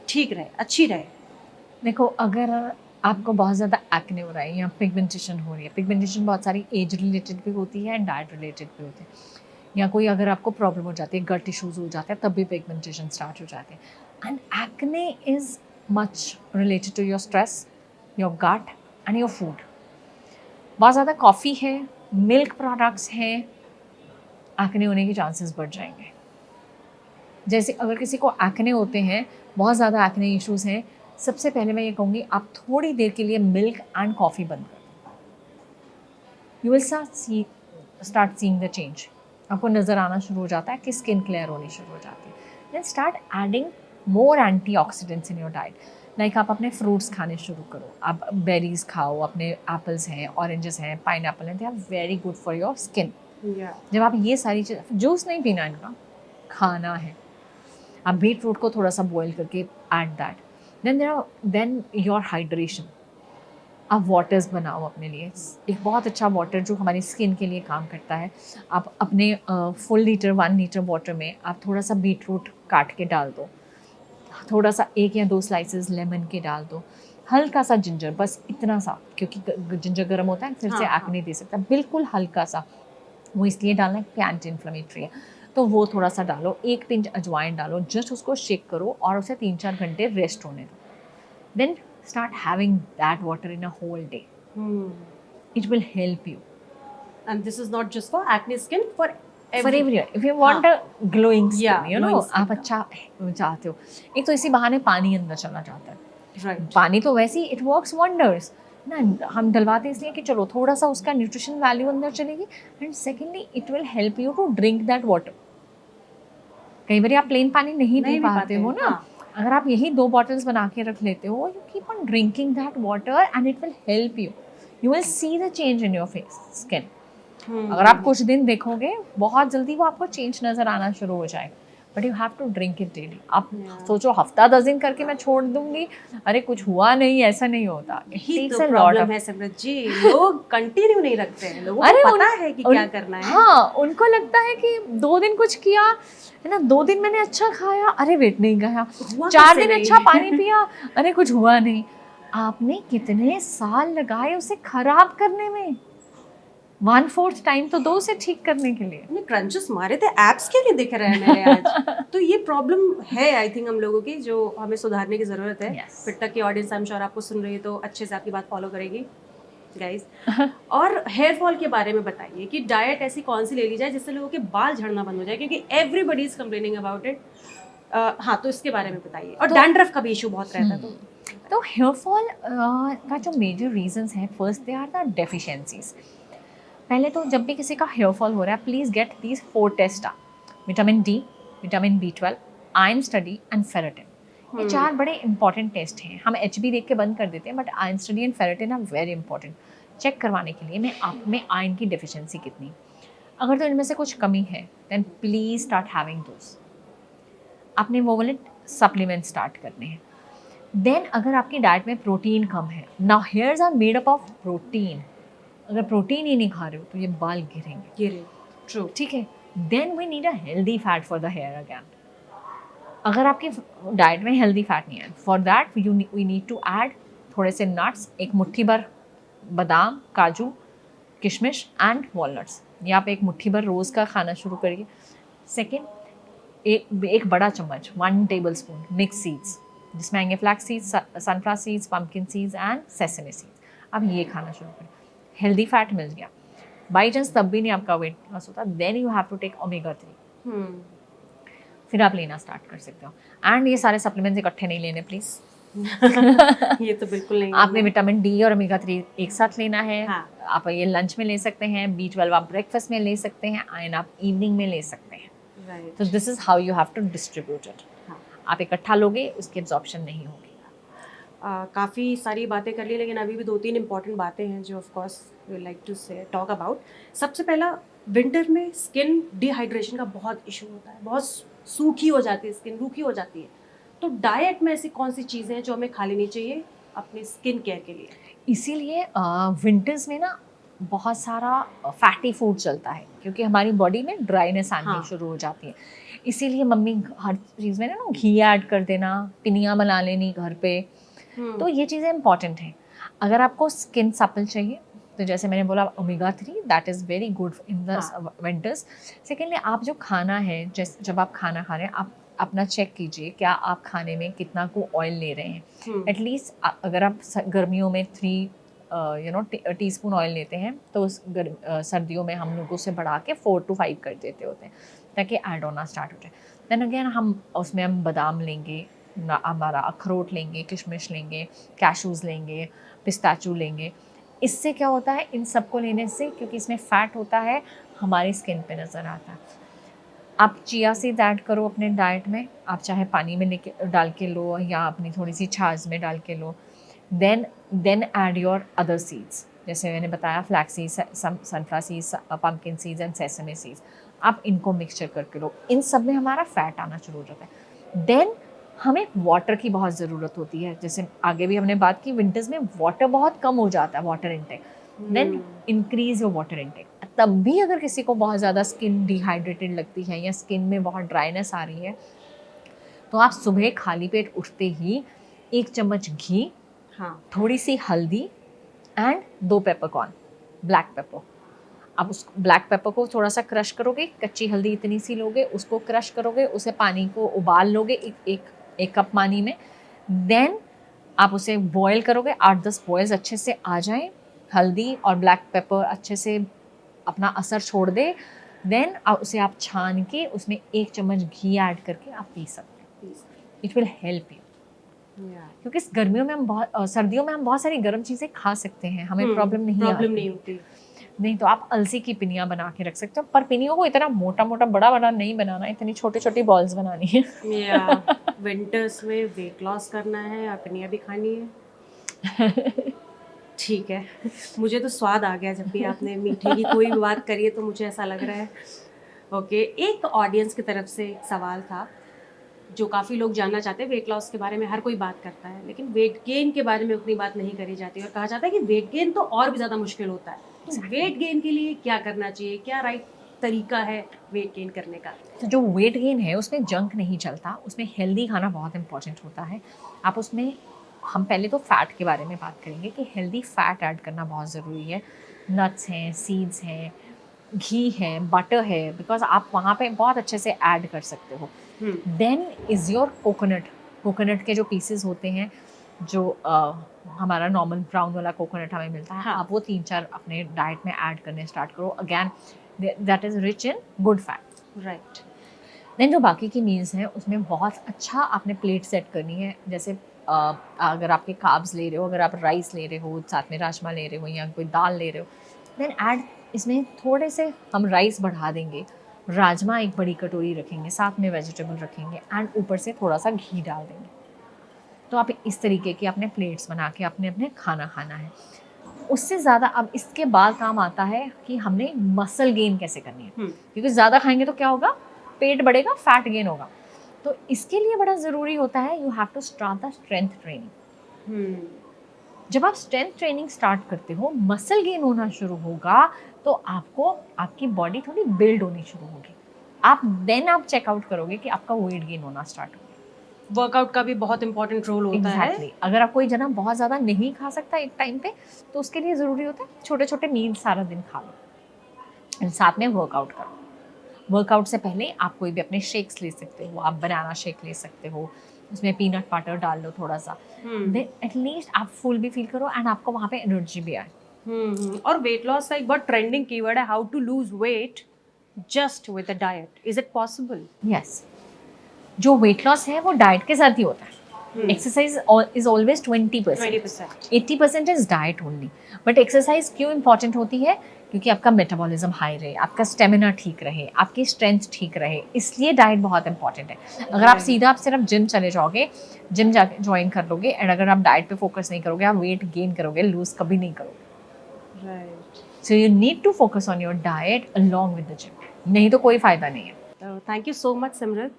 Speaker 2: ठीक रहे, अच्छी रहे?
Speaker 1: देखो, अगर आपको बहुत ज़्यादा एक्ने हो रहा है या पिगमेंटेशन हो रही है, पिगमेंटेशन बहुत सारी एज रिलेटेड भी होती है एंड डाइट रिलेटेड भी होती है, या कोई अगर आपको प्रॉब्लम हो जाती है, गट इशूज़ हो जाते हैं, तब भी पिगमेंटेशन स्टार्ट हो जाते हैं। And acne is much related to your stress, your gut and your food. बहुत ज़्यादा कॉफ़ी है, मिल्क प्रोडक्ट्स हैं, एक्ने होने के चांसेस बढ़ जाएंगे। जैसे अगर किसी को एक्ने होते हैं, बहुत ज़्यादा एक्ने इश्यूज़ हैं, सबसे पहले मैं ये कहूँगी आप थोड़ी देर के लिए मिल्क एंड कॉफ़ी बंद कर दो। You will start seeing the change. आपको नज़र आना शुरू हो जाता है कि स्किन क्लियर होनी शुरू हो जाती है। Then start adding more antioxidants in your diet. Like आप अपने फ्रूट्स खाने शुरू करो, आप बेरीज खाओ, अपने एप्पल्स हैं, ऑरेंजेस हैं, पाइनएप्पल हैं, they are very good for your skin. जब आप ये सारी चीज़, जूस नहीं पीना इनका, खाना है। आप बीट रूट को थोड़ा सा बॉईल करके add that. Then your hydration, आप वाटर्स बनाओ अपने लिए। एक बहुत अच्छा वाटर जो हमारी स्किन के लिए काम करता है, आप अपने फुल लीटर 1 लीटर वाटर में आप थोड़ा सा बीट रूट काट के डाल दो, थोड़ा सा 1 या 2 स्लाइसेस लेमन के डाल दो, हल्का सा जिंजर, बस इतना सा, क्योंकि जिंजर गर्म होता है, फिर से एक्ने दे सकता है, बिल्कुल हल्का सा। वो इसलिए डालना है कि एंटी इन्फ्लेमेटरी है, तो वो थोड़ा सा डालो, 1 पिंच अजवाइन डालो, जस्ट उसको शेक करो और उसे 3-4 घंटे रेस्ट होने दो। Then start having that water in a whole day. It will help you.
Speaker 2: And this is not just for acne skin, for
Speaker 1: everyone. If you want a glowing skin,
Speaker 2: Yeah,
Speaker 1: you know,
Speaker 2: glowing skin.
Speaker 1: आप अच्छा चाहते हो, एक तो इसी बहाने पानी अंदर चला जाता है।
Speaker 2: Right.
Speaker 1: पानी तो वैसे ही it works wonders ना, हम डलवाते हैं इसलिए कि चलो थोड़ा सा उसका न्यूट्रिशन वैल्यू अंदर चलेगी, and secondly it will help you to drink that water. कई बार आप प्लेन पानी नहीं पी पाते हो ना, अगर आप यही 2 बॉटल्स बना के रख लेते हो, you keep on drinking that water and it will help you. You will see the change in your face skin. अगर आप कुछ दिन देखोगे, बहुत जल्दी वो आपको चेंज नज़र आना शुरू हो जाएगा, but you have to drink it daily. आप सोचो हफ्ता 10 दिन करके मैं छोड़ दूंगी, अरे कुछ हुआ नहीं, ऐसा नहीं होता।
Speaker 2: यही तो प्रॉब्लम है सिमरत जी, लोग कंटिन्यू नहीं रखते हैं, लोगों को पता है कि क्या करना है।
Speaker 1: हाँ, उनको लगता है कि 2 दिन कुछ किया है ना, 2 दिन मैंने अच्छा खाया, अरे वेट नहीं गया, 4 दिन अच्छा पानी पिया, अरे कुछ हुआ नहीं। आपने कितने साल लगाए उसे खराब करने में, 1/4 टाइम तो दो उसे ठीक करने के लिए।
Speaker 2: क्रंचेस मारे थे, एब्स क्यों नहीं दिख रहे हैं मेरे आज? तो ये प्रॉब्लम है आई थिंक हम लोगों की, जो हमें सुधारने की ज़रूरत है। फिर तक की ऑडियंस आई एम श्योर आपको सुन रही है तो अच्छे से आपकी बात फॉलो करेगी गाइज। और हेयर फॉल के बारे में बताइए कि डाइट ऐसी कौन सी ले ली जाए जिससे लोगों के बाल झड़ना बंद हो जाए, क्योंकि everybody is complaining about it. हाँ, तो इसके बारे में बताइए। और डैंड्रफ का भी इशू बहुत रहता है।
Speaker 1: तो हेयर फॉल का जो मेजर रीजंस है, first they are the deficiencies. पहले तो जब भी किसी का हेयर फॉल हो रहा है, please get these 4 test: vitamin D, vitamin B12, iron study and ferritin. ये 4 बड़े इंपॉर्टेंट टेस्ट हैं। हम HB देख के बंद कर देते हैं, but iron study and ferritin are very important check करवाने के लिए मैं आप में आयरन की डेफिशिएंसी कितनी। अगर तो इनमें से कुछ कमी है देन प्लीज स्टार्ट हैविंग दोस। आपने वो वाले सप्लीमेंट स्टार्ट करने हैं। देन अगर आपकी डाइट में प्रोटीन कम है, now hairs are made up of protein. अगर प्रोटीन ही नहीं खा रहे हो तो ये बाल गिरेंगे।
Speaker 2: ट्रू।
Speaker 1: ठीक है, then we need a healthy fat for the hair again. अगर आपकी डाइट में हेल्दी फैट नहीं है, for that we need to add थोड़े से नट्स, एक मुट्ठी भर बादाम, काजू, किशमिश एंड वॉलनट्स। या आप एक मुट्ठी भर रोज़ का खाना शुरू करिए। सेकेंड, एक बड़ा चम्मच 1 टेबल स्पून मिक्स सीड्स, जिसमें आएंगे flex seeds, sunflower seeds, pumpkin seeds and sesame seeds. अब ये खाना शुरू करें। हेल्दी फैट मिल गया, बाई चांस तब भी नहीं आपका वेट लॉस होता, then you have to take omega 3। फिर आप लेना स्टार्ट कर सकते हो। एंड ये सारे सप्लीमेंट्स इकट्ठे नहीं लेने प्लीज़।
Speaker 2: ये तो बिल्कुल नहीं।
Speaker 1: आपने विटामिन डी और ओमेगा 3 एक साथ लेना है।
Speaker 2: हाँ।
Speaker 1: आप ये लंच में ले सकते हैं, B12 आप ब्रेकफास्ट में ले सकते हैं, आयरन आप इवनिंग में ले सकते हैं।
Speaker 2: राइट।
Speaker 1: तो this is how you have to distribute it.
Speaker 2: हाँ।
Speaker 1: आप इकट्ठा लोगे उसकी एब्जॉर्प्शन नहीं होगी।
Speaker 2: काफ़ी सारी बातें कर ली, लेकिन अभी भी 2-3 इंपॉर्टेंट बातें हैं जो of course we like to say talk about. सबसे पहला, विंटर में स्किन डिहाइड्रेशन का बहुत इशू होता है, बहुत सूखी हो जाती है स्किन, रूखी हो जाती है। तो डाइट में ऐसी कौन सी चीज़ें हैं जो हमें खा लेनी चाहिए अपने स्किन केयर के लिए?
Speaker 1: इसीलिए विंटर्स में ना बहुत सारा फैटी फूड चलता है, क्योंकि हमारी बॉडी में ड्राइनेस आनी
Speaker 2: हाँ।
Speaker 1: शुरू हो जाती है। इसीलिए मम्मी हर चीज़ में ना घी ऐड कर देना, पिनिया बना लेनी घर पे। तो ये चीज़ें इंपॉर्टेंट हैं। अगर आपको स्किन सप्पल चाहिए तो जैसे मैंने बोला omega 3 that is very good in the winters. Secondly, आप जो खाना है, जैसे जब आप खाना खा रहे हैं, आप अपना चेक कीजिए क्या आप खाने में कितना को ऑयल ले रहे हैं। एटलीस्ट अगर आप गर्मियों में 3 टीस्पून ऑयल लेते हैं तो सर्दियों में हम लोग उसे बढ़ा के 4 to 5 कर देते होते हैं, ताकि ऐड होना स्टार्ट हो जाए। देन अगेन हम बादाम लेंगे, हमारा अखरोट लेंगे, किशमिश लेंगे, कैशूज़ लेंगे, पिस्ताचू लेंगे। इससे क्या होता है, इन सबको लेने से, क्योंकि इसमें फ़ैट होता है, हमारी स्किन पे नज़र आता है। आप चिया सीड्स ऐड करो अपने डाइट में, आप चाहे पानी में लेके डाल के लो या अपनी थोड़ी सी छाछ में डाल के लो। Then add your other seeds, जैसे मैंने बताया flax seeds, sunflower seeds, pumpkin seeds and sesame seeds. आप इनको मिक्सचर करके लो। इन सब में हमारा फैट आना शुरू हो जाता है। देन हमें वाटर की बहुत ज़रूरत होती है, जैसे आगे भी हमने बात की, विंटर्स में वाटर बहुत कम हो जाता है, water intake. Then increase your water intake. तब भी अगर किसी को बहुत ज़्यादा स्किन डिहाइड्रेटेड लगती है या स्किन में बहुत ड्राइनेस आ रही है, तो आप सुबह खाली पेट उठते ही 1 चम्मच घी,
Speaker 2: हाँ,
Speaker 1: थोड़ी सी हल्दी एंड 2 पेपरकॉर्न, ब्लैक पेपर। आप उस ब्लैक पेपर को थोड़ा सा क्रश करोगे, कच्ची हल्दी इतनी सी लोगे, उसको क्रश करोगे, उसे पानी को उबाल लोगे एक कप पानी में। देन आप उसे बॉयल करोगे, 8-10 बॉयल्स अच्छे से आ जाएं, हल्दी और ब्लैक पेपर अच्छे से अपना असर छोड़ दे। देन उसे आप छान के उसमें 1 चम्मच घी ऐड करके आप पी सकते हैं। इट विल हेल्प यू, क्योंकि इस गर्मियों में सर्दियों में हम बहुत सारी गर्म चीज़ें खा सकते हैं, हमें प्रॉब्लम नहीं
Speaker 2: होती।
Speaker 1: नहीं तो आप अलसी की पिनिया बना के रख सकते हो, पर पिनियों को इतना मोटा मोटा बड़ा नहीं बनाना, इतनी छोटी छोटी बॉल्स बनानी है।
Speaker 2: या विंटर्स में वेट लॉस करना है और पिनिया भी खानी है। ठीक है, मुझे तो स्वाद आ गया जब भी आपने मीठे की कोई भी बात करी है, तो मुझे ऐसा लग रहा है। ओके, एक ऑडियंस की तरफ से एक सवाल था जो काफ़ी लोग जानना चाहते हैं। वेट लॉस के बारे में हर कोई बात करता है, लेकिन वेट गेन के बारे में उतनी बात नहीं करी जाती, और कहा जाता है कि वेट गेन तो और भी ज़्यादा मुश्किल होता है। तो वेट गेन के लिए क्या करना चाहिए, क्या राइट तरीका है वेट गेन करने का?
Speaker 1: तो जो वेट गेन है उसमें जंक नहीं चलता, उसमें हेल्दी खाना बहुत इंपॉर्टेंट होता है। आप उसमें, हम पहले तो फ़ैट के बारे में बात करेंगे कि हेल्दी फ़ैट ऐड करना बहुत ज़रूरी है। नट्स हैं, सीड्स हैं, घी है, बटर है, बिकॉज आप वहाँ पे बहुत अच्छे से ऐड कर सकते हो। देन इज़ योर कोकोनट के जो पीसेस होते हैं, जो हमारा नॉर्मल ब्राउन वाला कोकोनट हमें मिलता है,
Speaker 2: हाँ।
Speaker 1: आप वो 3-4 अपने डाइट में ऐड करने स्टार्ट करो। Again that is rich in good fat.
Speaker 2: Right.
Speaker 1: Then जो बाकी की मील्स हैं उसमें बहुत अच्छा आपने प्लेट सेट करनी है। जैसे अगर आपके कार्ब्स ले रहे हो, अगर आप राइस ले रहे हो, साथ में राजमा ले रहे हो या कोई दाल ले रहे हो, देन ऐड इसमें थोड़े से हम राइस बढ़ा देंगे, राजमा एक बड़ी कटोरी रखेंगे, साथ में वेजिटेबल रखेंगे एंड ऊपर से थोड़ा सा घी डाल देंगे। तो आप इस तरीके के अपने प्लेट्स बना के अपने अपने खाना खाना है। उससे ज़्यादा अब इसके बाद काम आता है कि हमने मसल गेन कैसे करनी है, क्योंकि ज़्यादा खाएंगे तो क्या होगा, पेट बढ़ेगा, फैट गेन होगा। तो इसके लिए बड़ा ज़रूरी होता है, you have to start the strength training. जब आप स्ट्रेंथ ट्रेनिंग स्टार्ट करते हो, मसल गेन होना शुरू होगा, तो आपको आपकी बॉडी थोड़ी बिल्ड होनी शुरू होगी। आप चेकआउट करोगे कि आपका वेट गेन होना स्टार्ट हो।
Speaker 2: वर्कआउट का भी बहुत इंपॉर्टेंट रोल होता है।
Speaker 1: अगर आप कोई जना बहुत ज़्यादा नहीं खा सकता एक टाइम पे, तो उसके लिए ज़रूरी होता है छोटे छोटे मील सारा दिन खा लो, एंड साथ में वर्कआउट करो। वर्कआउट से पहले आप कोई भी अपने शेक्स ले सकते हो, आप बनाना शेक ले सकते हो, उसमें पीनट बटर डाल लो थोड़ा सा, देन एटलीस्ट आप फुल भी फील करो एंड आपको वहाँ पे एनर्जी भी आए।
Speaker 2: और वेट लॉस का एक बहुत ट्रेंडिंग कीवर्ड है, how to lose weight just with a diet. Is it possible?
Speaker 1: Yes, जो वेट लॉस है वो डाइट के साथ ही होता है। Exercise is always 20%, 80% is diet only. But exercise क्यों इंपॉर्टेंट होती है? क्योंकि आपका मेटाबॉलिज्म हाई रहे, आपका स्टेमिना ठीक रहे, आपकी स्ट्रेंथ ठीक रहे, इसलिए डाइट बहुत इंपॉर्टेंट है। अगर आप सीधा आप सिर्फ जिम चले जाओगे, जिम जाके ज्वाइन कर लोगे, एंड अगर आप डाइट पे फोकस नहीं करोगे, आप वेट गेन करोगे, लूज कभी नहीं करोगे।
Speaker 2: Right.
Speaker 1: So you need to focus on your diet along with the gym, नहीं तो कोई फायदा नहीं है।
Speaker 2: Thank you so much Simrat.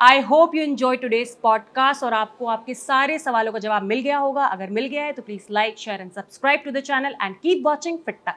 Speaker 2: I hope you enjoy today's podcast और आपको आपके सारे सवालों का जवाब मिल गया होगा। अगर मिल गया है तो please like, share and subscribe to the channel and keep watching fit टक।